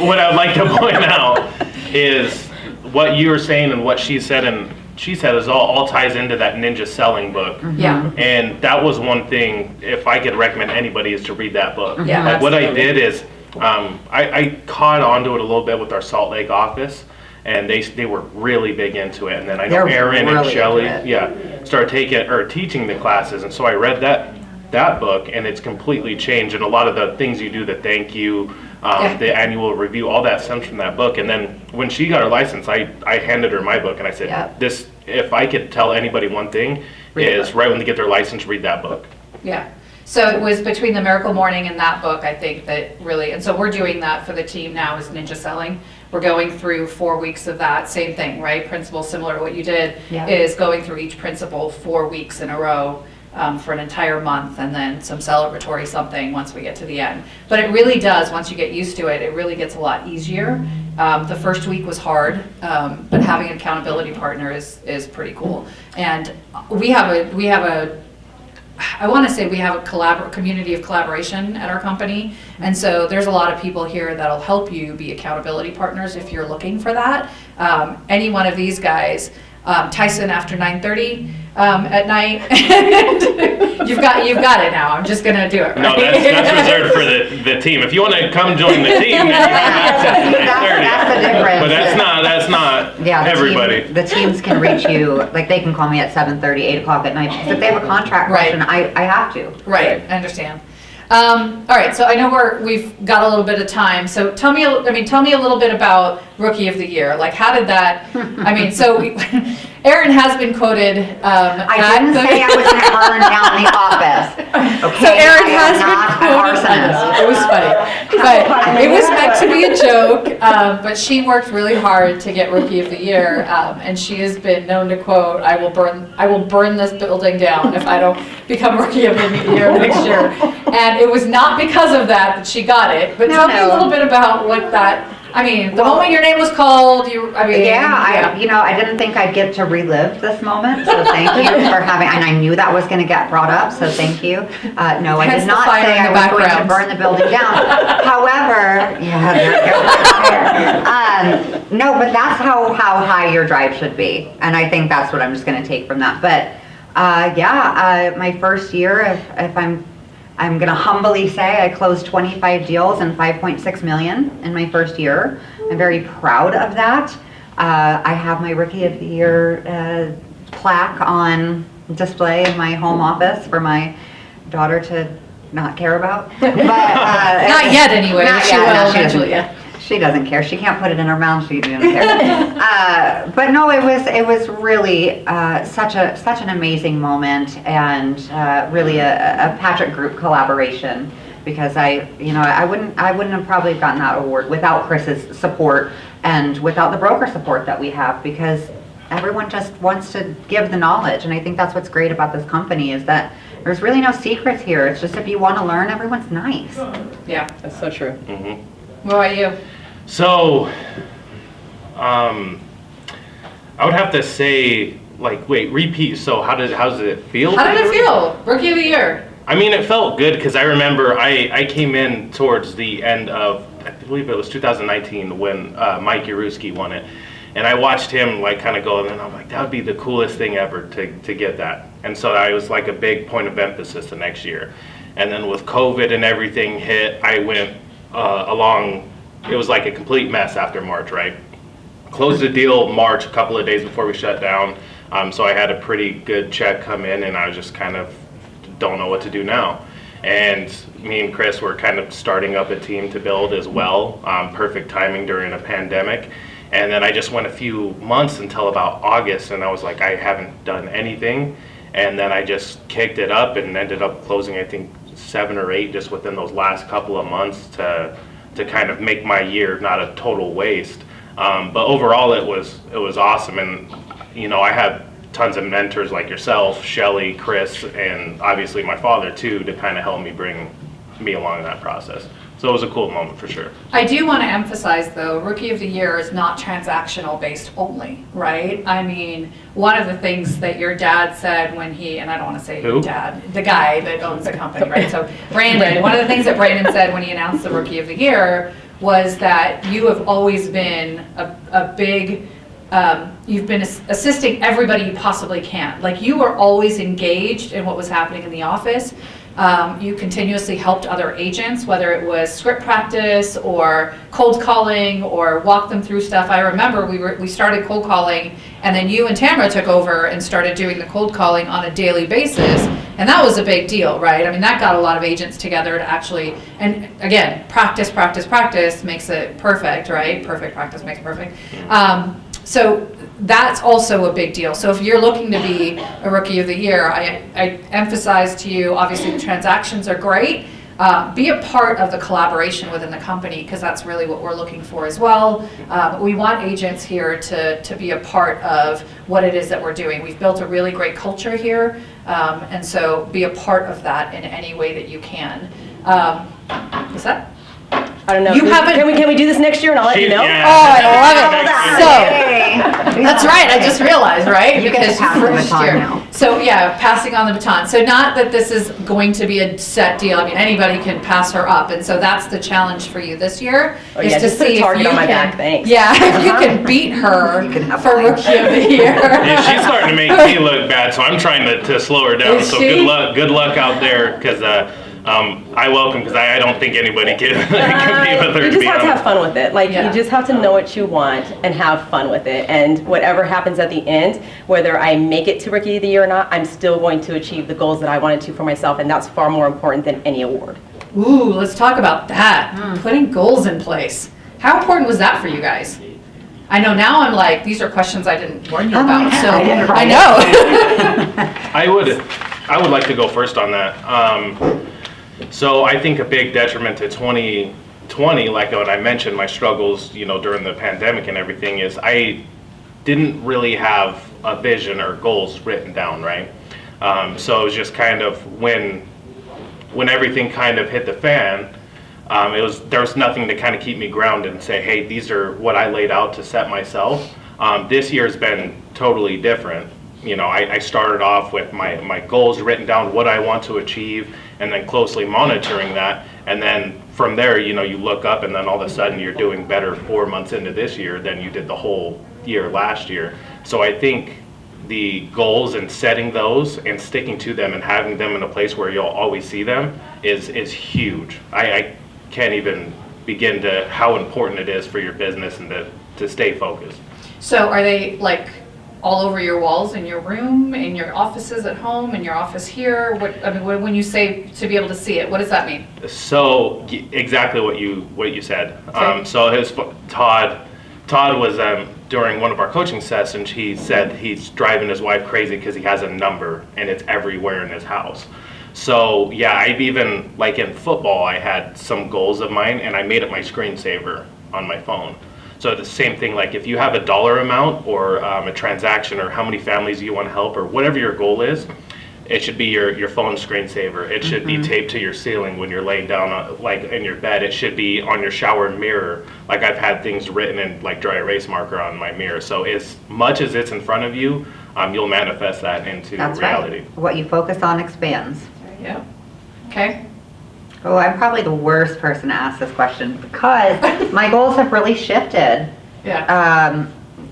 what I would like to point out is what you were saying and what she said is all ties into that ninja selling book. Yeah. And that was one thing, if I could recommend anybody, is to read that book. Yeah, like what I absolutely. did is I caught onto it a little bit with our Salt Lake office, and they were really big into it. And then I know They're Erin and really Shelly, into it. started teaching the classes, and so I read that book, and it's completely changed. And a lot of the things you do, the thank you, the annual review, all that stems from that book. And then when she got her license, I handed her my book, and I said, Yep. "This, if I could tell anybody one thing, is right when they get their license, read that book." Yeah. So it was between the Miracle Morning and that book, I think, that really, and so we're doing that for the team now is Ninja Selling. We're going through 4 weeks of that, same thing, right? Principle similar to what you did, Yeah. is going through each principle 4 weeks in a row for an entire month, and then some celebratory something once we get to the end. But it really does, once you get used to it, it really gets a lot easier. The first week was hard, but having an accountability partner is pretty cool. And we have a I want to say we have a community of collaboration at our company, and so there's a lot of people here that'll help you be accountability partners if you're looking for that. Any one of these guys, Tyson after 9:30 at night, you've got it now. I'm just gonna do it. Right? No, that's reserved for the team. If you want to come join the team, then you have access to 9:30. That's the difference. But that's not Yeah, everybody. The teams can reach you, like they can call me at 7:30, 8 o'clock at night, because if they have a contract Right. question, I have to. Right, I understand. All right, so I know we've got a little bit of time. So tell me a little bit about Rookie of the Year. Like, how did that? Erin has been quoted. I didn't say I was going to burn down the office. Okay, So Erin I has am been not an quoted. I know, arsonist. it was funny, but it was meant to be a joke. But she worked really hard to get Rookie of the Year, and she has been known to quote, "I will burn this building down if I don't become Rookie of the Year next year." And it was not because of that she got it. But tell me a little bit about what that. The moment your name was called, I didn't think I'd get to relive this moment, so thank you for having, and I knew that was going to get brought up, so thank you. No, I Hence did the not fire say in I the was going to background. burn the building down. However, no, but that's how high your drive should be, and I think that's what I'm just going to take from that. But my first year, if I'm going to humbly say I closed 25 deals and 5.6 million in my first year. I'm very proud of that. I have my Rookie of the Year plaque on display in my home office for my daughter to not care about. But, not yet anyway. Not She yet, will no, she eventually. doesn't. Yeah. She doesn't care. She can't put it in her mouth. She doesn't care. But no, it was really such an amazing moment, and really a Patrick Group collaboration, because I wouldn't have probably gotten that award without Chris's support and without the broker support that we have, because everyone just wants to give the knowledge, and I think that's what's great about this company is that there's really no secrets here. It's just if you want to learn, everyone's nice. Yeah. That's so true. Mm-hmm. What about you? So, I would have to say, repeat. So how does it feel? How did it feel? Rookie of the Year. It felt good because I remember I came in towards the end of, I believe it was 2019 when Mike Yaruski won it. And I watched him like kind of go, and then I'm like, that would be the coolest thing ever to get that. And so I was like a big point of emphasis the next year. And then with COVID and everything hit, I went along, it was like a complete mess after March, right? Closed the deal March, a couple of days before we shut down. So I had a pretty good check come in, and I was just kind of don't know what to do now. And me and Chris were kind of starting up a team to build as well. Perfect timing during a pandemic. And then I just went a few months until about August, and I was like, I haven't done anything. And then I just kicked it up and ended up closing, I think, 7 or 8 just within those last couple of months to kind of make my year not a total waste. But overall, it was awesome. And, you know, I had tons of mentors like yourself, Shelly, Chris, and obviously my father too, to kind of help me bring me along in that process. So it was a cool moment for sure. I do want to emphasize though, Rookie of the Year is not transactional based only, right? I mean, one of the things that your dad said when he, and I don't want to say Who? your dad, the guy that owns the company, right? So Brandon, one of the things that Brandon said when he announced the Rookie of the Year was that you have always been a big, you've been assisting everybody you possibly can. Like you were always engaged in what was happening in the office. You continuously helped other agents, whether it was script practice or cold calling or walk them through stuff. I remember we started cold calling, and then you and Tamara took over and started doing the cold calling on a daily basis, and that was a big deal, right? I mean, that got a lot of agents together to actually, and again, practice makes it perfect, right? Perfect practice makes perfect. So that's also a big deal. So if you're looking to be a Rookie of the Year, I emphasize to you, obviously the transactions are great. Be a part of the collaboration within the company, because that's really what we're looking for as well. We want agents here to be a part of what it is that we're doing. We've built a really great culture here, and so be a part of that in any way that you can. Lisette? I don't know. You haven't- Can we do this next year and I'll let you know? Yeah. Oh, I love it. Yay. That's right, I just realized, right? You get to Because pass the first baton year. now. So yeah, passing on the baton. So not that this is going to be a set deal. I mean, anybody can pass her up. And so that's the challenge for you this year. Oh, is yeah, to just put a see if target you on my can, back, thanks. Yeah, if you can beat her You can have for mine. Rookie of the Year. Yeah, she's starting to make me look bad, so I'm trying to slow her down. Is So she? good luck out there, because I welcome, because I don't think anybody can compete with her. You to just be have to have honest. fun with it. Like Yeah. you just have to know what you want and have fun with it. And whatever happens at the end, whether I make it to Rookie of the Year or not, I'm still going to achieve the goals that I wanted to for myself, and that's far more important than any award. Ooh, let's talk about that. Putting goals in place. How important was that for you guys? I know now I'm like, these are questions I didn't warn you about, yeah, so I didn't I know. I would like to go first on that. So I think a big detriment to 2020, like when I mentioned my struggles, you know, during the pandemic and everything, is I didn't really have a vision or goals written down, right? So it was just kind of when everything kind of hit the fan, there was nothing to kind of keep me grounded and say, hey, these are what I laid out to set myself. This year's been totally different. You know, I started off with my goals written down, what I want to achieve, and then closely monitoring that. And then from there, you know, you look up and then all of a sudden you're doing better 4 months into this year than you did the whole year last year. So I think the goals and setting those and sticking to them and having them in a place where you'll always see them is huge. I can't even begin to how important it is for your business and to stay focused. So are they like all over your walls in your room, in your offices at home, in your office here? When you say to be able to see it, what does that mean? So exactly what you said. Okay. So Todd was during one of our coaching sessions. He said he's driving his wife crazy because he has a number and it's everywhere in his house. So yeah, I've even, like in football, I had some goals of mine and I made it my screensaver on my phone. So the same thing, like if you have a dollar amount or a transaction or how many families you want to help or whatever your goal is, it should be your phone screensaver. It should be taped to your ceiling when you're laying down like in your bed. It should be on your shower mirror. Like I've had things written in like dry erase marker on my mirror. So as much as it's in front of you, you'll manifest that into That's reality. right. What you focus on expands. Yeah. Okay. Oh, I'm probably the worst person to ask this question because my goals have really shifted. Yeah.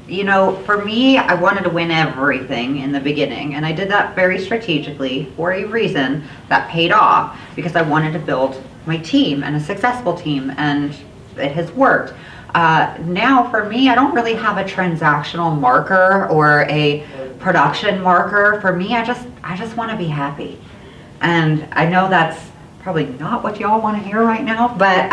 you know, for me, I wanted to win everything in the beginning, and I did that very strategically for a reason that paid off, because I wanted to build my team and a successful team, and it has worked. Now for me, I don't really have a transactional marker or a production marker. For me, I just want to be happy. And I know that's probably not what y'all want to hear right now, but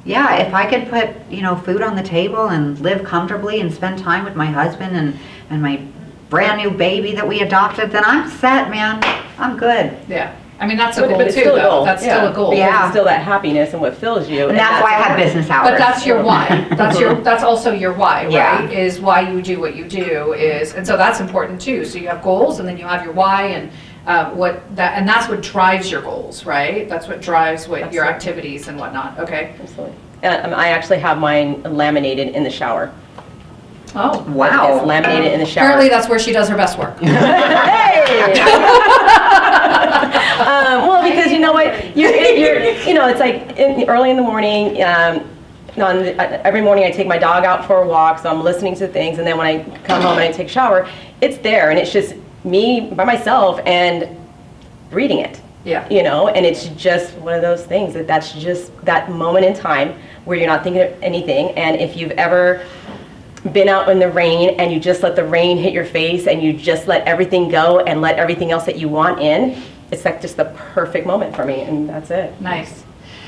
yeah, if I could put, you know, food on the table and live comfortably and spend time with my husband and my brand new baby that we adopted, then I'm set, man. I'm good. Yeah. I mean, that's a But goal it's too, still a though. goal. That's Yeah. still a goal. Because Yeah. it's still that happiness and what fills you. And that's why I have business hours. But that's your why. That's also your why, Yeah. right? Is why you do what you do is, and so that's important too. So you have goals, and then you have your why, and and that's what drives your goals, right? That's what drives your Absolutely. activities and whatnot. Okay. Absolutely. I actually have mine laminated in the shower. Oh. Wow. It's laminated in the shower. Apparently, that's where she does her best work. Hey! Well, because you know what, you're you know, it's like early in the morning. Every morning I take my dog out for a walk, so I'm listening to things, and then when I come home and I take a shower, it's there, and it's just me by myself and reading it. Yeah. You know, and it's just one of those things that's just that moment in time where you're not thinking of anything. And if you've ever been out in the rain and you just let the rain hit your face and you just let everything go and let everything else that you want in, it's like just the perfect moment for me, and that's it. Nice.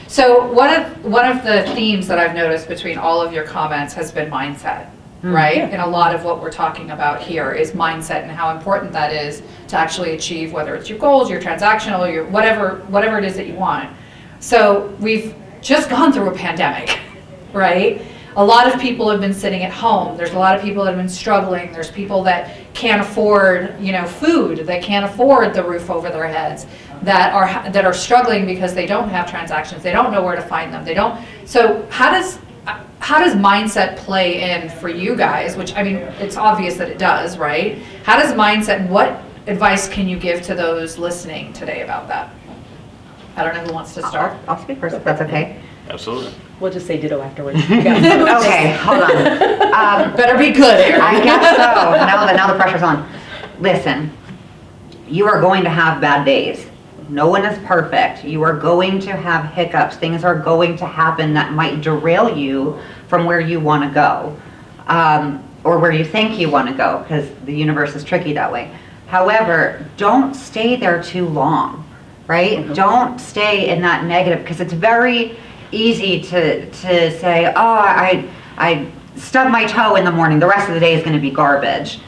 So one of the themes that I've noticed between all of your comments has been mindset, right? Yeah. And a lot of what we're talking about here is mindset and how important that is to actually achieve, whether it's your goals, your transactional, your whatever it is that you want. So we've just gone through a pandemic, right? A lot of people have been sitting at home. There's a lot of people that have been struggling. There's people that can't afford, you know, food, that can't afford the roof over their heads, that are struggling because they don't have transactions. They don't know where to find them. They don't. So how does mindset play in for you guys? Which, I mean, it's obvious that it does, right? How does mindset, and what advice can you give to those listening today about that? I don't know who wants to start. I'll speak first if that's okay. Absolutely. We'll just say ditto afterwards. Okay, hold on. Better be good, Erin. I guess so. Now the pressure's on. Listen, you are going to have bad days. No one is perfect. You are going to have hiccups. Things are going to happen that might derail you from where you want to go, or where you think you want to go, because the universe is tricky that way. However, don't stay there too long, right? Mm-hmm. Don't stay in that negative, because it's very easy to say, oh, I stubbed my toe in the morning, the rest of the day is going to be garbage.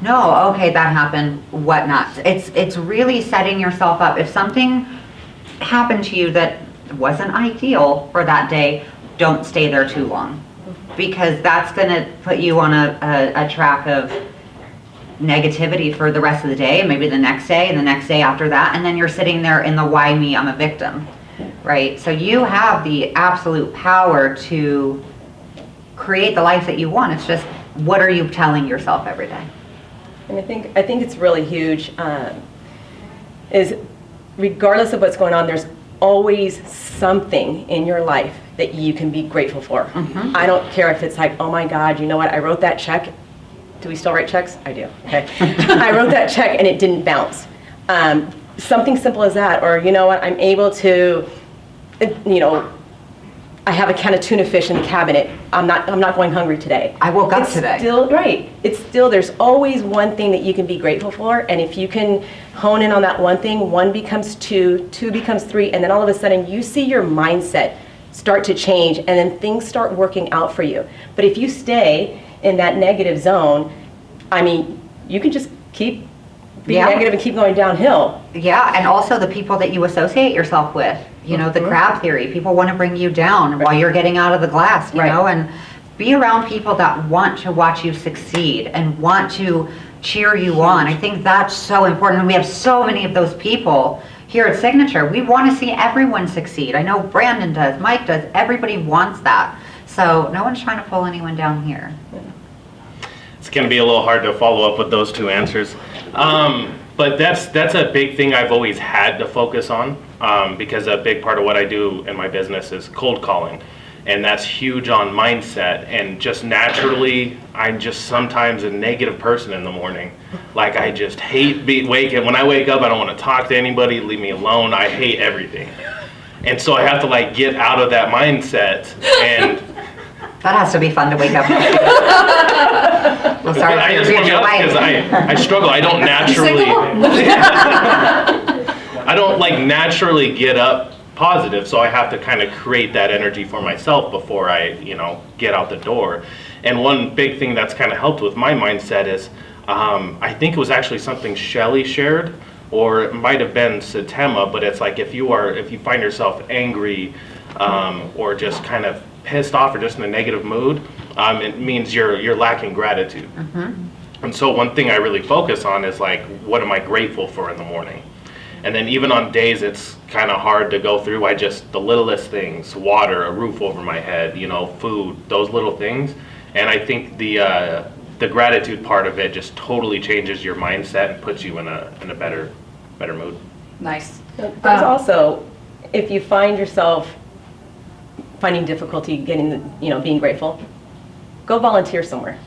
No, okay, that happened, whatnot. It's really setting yourself up. If something happened to you that wasn't ideal for that day, don't stay there too long, because that's going to put you on a track of negativity for the rest of the day, and maybe the next day, and the next day after that, and then you're sitting there in the why me, I'm a victim. Right? So you have the absolute power to create the life that you want. It's just, what are you telling yourself every day? And I think it's really huge, is regardless of what's going on, there's always something in your life that you can be grateful for. Mm-hmm. I don't care if it's like, oh my God, you know what, I wrote that check. Do we still write checks? I do, okay. I wrote that check and it didn't bounce. Something simple as that, or you know what, I'm able to, you know, I have a can of tuna fish in the cabinet. I'm not going hungry today. I woke up It's today. Still, right. It's still, there's always one thing that you can be grateful for, and if you can hone in on that one thing, one becomes two, two becomes three, and then all of a sudden you see your mindset start to change, and then things start working out for you. But if you stay in that negative zone, I mean, you can just keep being negative and keep going downhill. Yeah, and also the people that you associate yourself with. You know, the crab theory. People want to bring you down while you're getting out of the glass, you know, and be around people that want to watch you succeed and want to cheer you on. I think that's so important. And we have so many of those people here at Signature. We want to see everyone succeed. I know Brandon does, Mike does, everybody wants that. So no one's trying to pull anyone down here. It's going to be a little hard to follow up with those two answers. But that's a big thing I've always had to focus on, because a big part of what I do in my business is cold calling. And that's huge on mindset. And just naturally, I'm just sometimes a negative person in the morning. Like, I just hate waking. When I wake up, I don't want to talk to anybody, leave me alone. I hate everything. And so I have to like get out of that mindset. And That has to be fun to wake up. Well, sorry, I for just being wake your up because wife. I struggle. I don't naturally. I don't like naturally get up positive, so I have to kind of create that energy for myself before I, get out the door. And one big thing that's kind of helped with my mindset is, I think it was actually something Shelly shared, or it might have been Satema, but it's like if you find yourself angry, or just kind of pissed off or just in a negative mood, it means you're lacking gratitude. And so one thing I really focus on is like, what am I grateful for in the morning? And then even on days it's kind of hard to go through, the littlest things, water, a roof over my head, food, those little things. And I think the gratitude part of it just totally changes your mindset and puts you in a better mood. Nice. There's also, if you find yourself finding difficulty being grateful, go volunteer somewhere.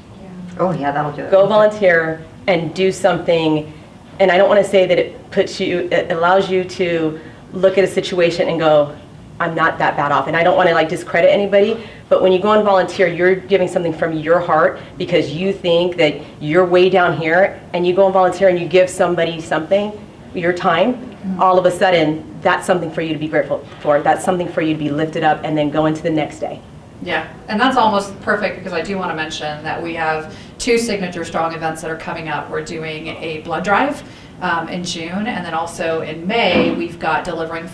Oh, yeah, that'll do it. Go volunteer and do something. And I don't want to say that it allows you to look at a situation and go, I'm not that bad off. And I don't want to like discredit anybody, but when you go and volunteer, you're giving something from your heart because you think that you're way down here, and you go and volunteer and you give somebody something, your time, all of a sudden, that's something for you to be grateful for. That's something for you to be lifted up and then go into the next day. Yeah, and that's almost perfect because I do want to mention that we have 2 Signature Strong events that are coming up. We're doing a blood drive in June, and then also in May we've got Delivering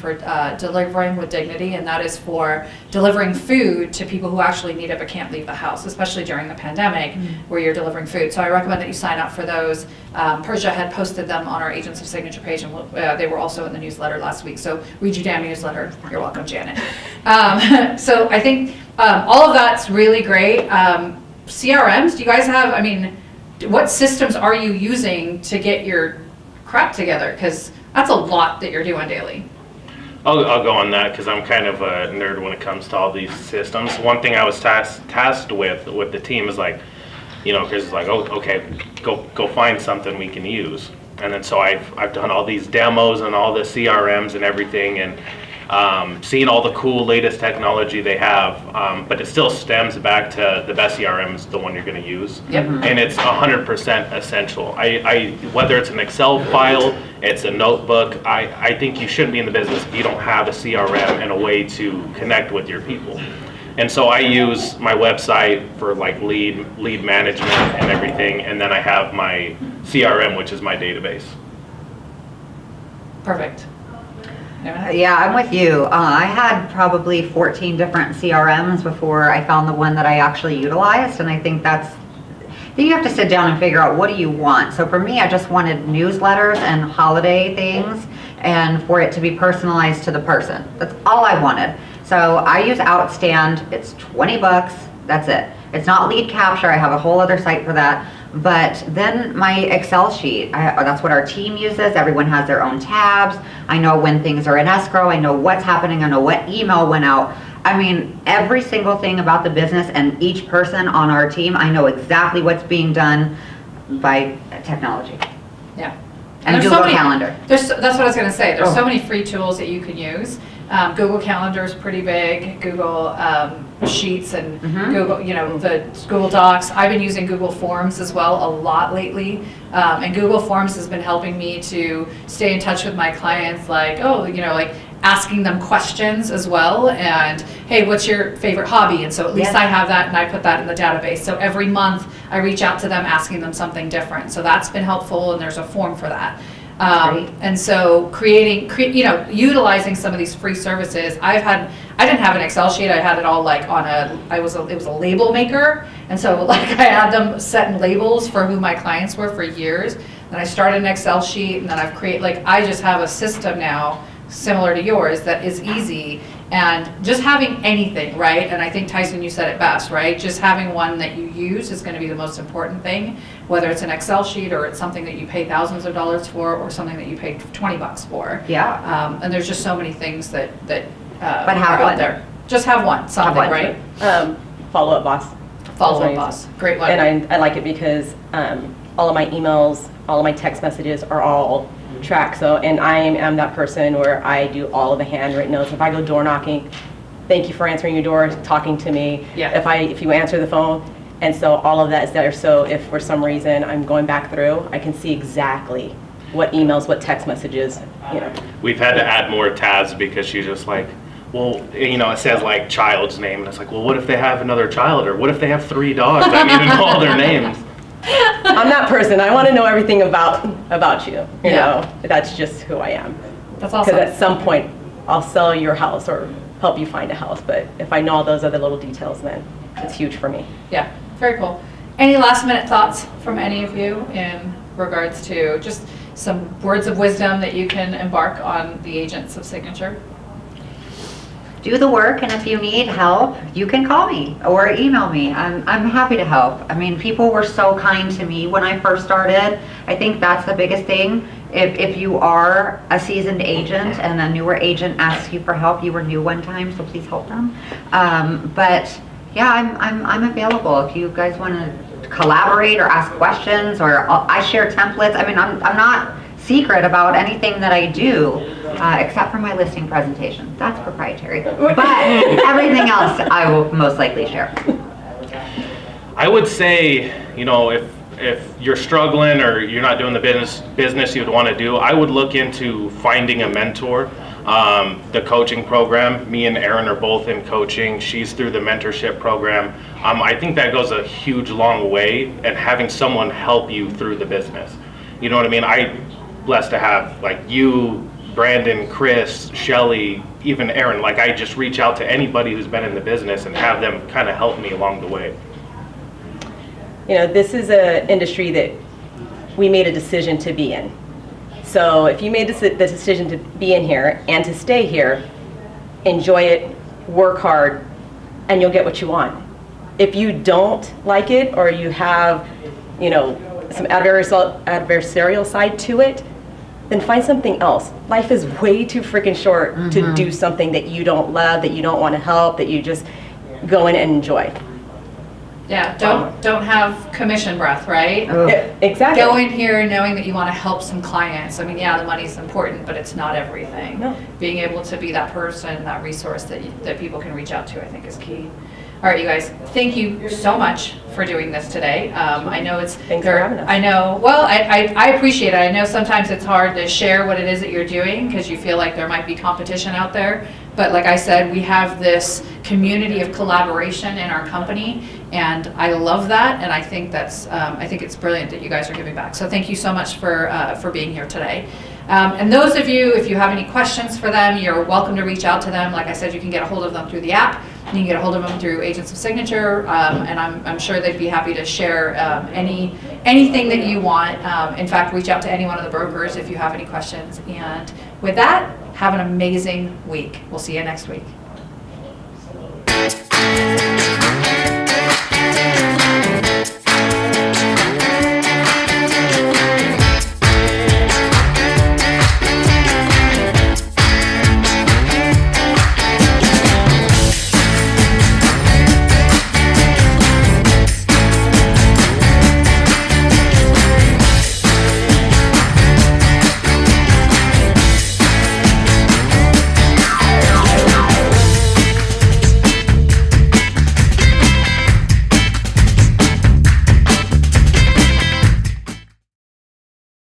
with Dignity, and that is for delivering food to people who actually need it but can't leave the house, especially during the pandemic where you're delivering food. So I recommend that you sign up for those. Persia had posted them on our Agents of Signature page, and they were also in the newsletter last week. So read your damn newsletter. You're welcome, Janet. So I think all of that's really great. CRMs, do you guys have, what systems are you using to get your crap together? Because that's a lot that you're doing daily. I'll go on that because I'm kind of a nerd when it comes to all these systems. One thing I was tasked with the team is like, Chris is like, oh, okay, go find something we can use. And then so I've done all these demos and all the CRMs and everything, and seen all the cool latest technology they have, but it still stems back to the best CRM is the one you're going to use. Yep. And it's 100% essential. I whether it's an Excel file, it's a notebook, I think you shouldn't be in the business if you don't have a CRM and a way to connect with your people. And so I use my website for like lead management and everything, and then I have my CRM, which is my database. Perfect. Yeah, I'm with you. I had probably 14 different CRMs before I found the one that I actually utilized, and I think you have to sit down and figure out what do you want. So for me, I just wanted newsletters and holiday things, and for it to be personalized to the person. That's all I wanted. So I use Outstand. It's $20. That's it. It's not lead capture. I have a whole other site for that. But then my Excel sheet, that's what our team uses. Everyone has their own tabs. I know when things are in escrow. I know what's happening. I know what email went out. Every single thing about the business and each person on our team, I know exactly what's being done by technology. Yeah. And there's Google Calendar. That's what I was going to say. There's Oh. so many free tools that you can use. Google Calendar is pretty big. Google Sheets and Google, the Google Docs. I've been using Google Forms as well a lot lately. And Google Forms has been helping me to stay in touch with my clients, like asking them questions as well. And hey, what's your favorite hobby? And so at least I have that, and I put that in the database. So every month I reach out to them asking them something different. So that's been helpful, and there's a form for that. And so utilizing some of these free services, I didn't have an Excel sheet. I had it all like it was a label maker. And so like I had them setting labels for who my clients were for years. Then I started an Excel sheet, and then I just have a system now similar to yours that is easy. And just having anything, right? And I think, Tyson, you said it best, right? Just having one that you use is going to be the most important thing, whether it's an Excel sheet or it's something that you pay thousands of dollars for or something that you paid $20 for. Yeah. And there's just so many things that But have are one. out there. Just have one, something, one. right? Follow-up boss. Follow-up That's boss. Great one. And I like it because all of my emails, all of my text messages are all tracked. So, and I am that person where I do all of the handwritten notes. If I go door knocking, thank you for answering your door, talking to me. Yeah. If you answer the phone, and so all of that is there. So if for some reason I'm going back through, I can see exactly what emails, what text messages, you know. We've had to add more tabs because she's just like, well, you know, it says like child's name, and it's like, well, what if they have another child, or what if they have 3 dogs? I need to know all their names. I'm that person. I want to know everything about you. You Yeah. know, that's just who I am. That's Because awesome. at some point, I'll sell your house or help you find a house. But if I know all those other little details, then it's huge for me. Yeah, very cool. Any last minute thoughts from any of you in regards to just some words of wisdom that you can embark on the agents of Signature? Do the work, and if you need help, you can call me or email me. I'm happy to help. I mean, people were so kind to me when I first started. I think that's the biggest thing. If you are a seasoned agent and a newer agent asks you for help, you were new one time, so please help them. But yeah, I'm available if you guys want to collaborate or ask questions, or I share templates. I mean, I'm not secret about anything that I do, except for my listing presentation. That's proprietary. But everything else I will most likely share. I would say, you know, if you're struggling or you're not doing the business you would want to do, I would look into finding a mentor. The coaching program, me and Erin are both in coaching. She's through the mentorship program. I think that goes a huge, long way, and having someone help you through the business. You know what I mean? I'm blessed to have like you, Brandon, Chris, Shelly, even Erin. Like, I just reach out to anybody who's been in the business and have them kind of help me along the way. You know, this is an industry that we made a decision to be in. So if you made the decision to be in here and to stay here, enjoy it, work hard, and you'll get what you want. If you don't like it, or you have, you know, some adversarial side to it, then find something else. Life is way too freaking short to do something that you don't love, that you don't want to help, that you just go in and enjoy. Yeah, don't have commission breath, right? Yeah, exactly. Go in here knowing that you want to help some clients. I mean, yeah, the money's important, but it's not everything. No. Being able to be that person, that resource that people can reach out to, I think is key. All right, you guys, thank you so much for doing this today. I know it's... Thanks for having us. I know, well, I appreciate it. I know sometimes it's hard to share what it is that you're doing because you feel like there might be competition out there. But like I said, we have this community of collaboration in our company, and I love that, and I think I think it's brilliant that you guys are giving back. So thank you so much for being here today. And those of you, if you have any questions for them, you're welcome to reach out to them. Like I said, you can get a hold of them through the app. You can get a hold of them through Agents of Signature, and I'm sure they'd be happy to share anything that you want. In fact, reach out to any one of the brokers if you have any questions. And with that, have an amazing week. We'll see you next week.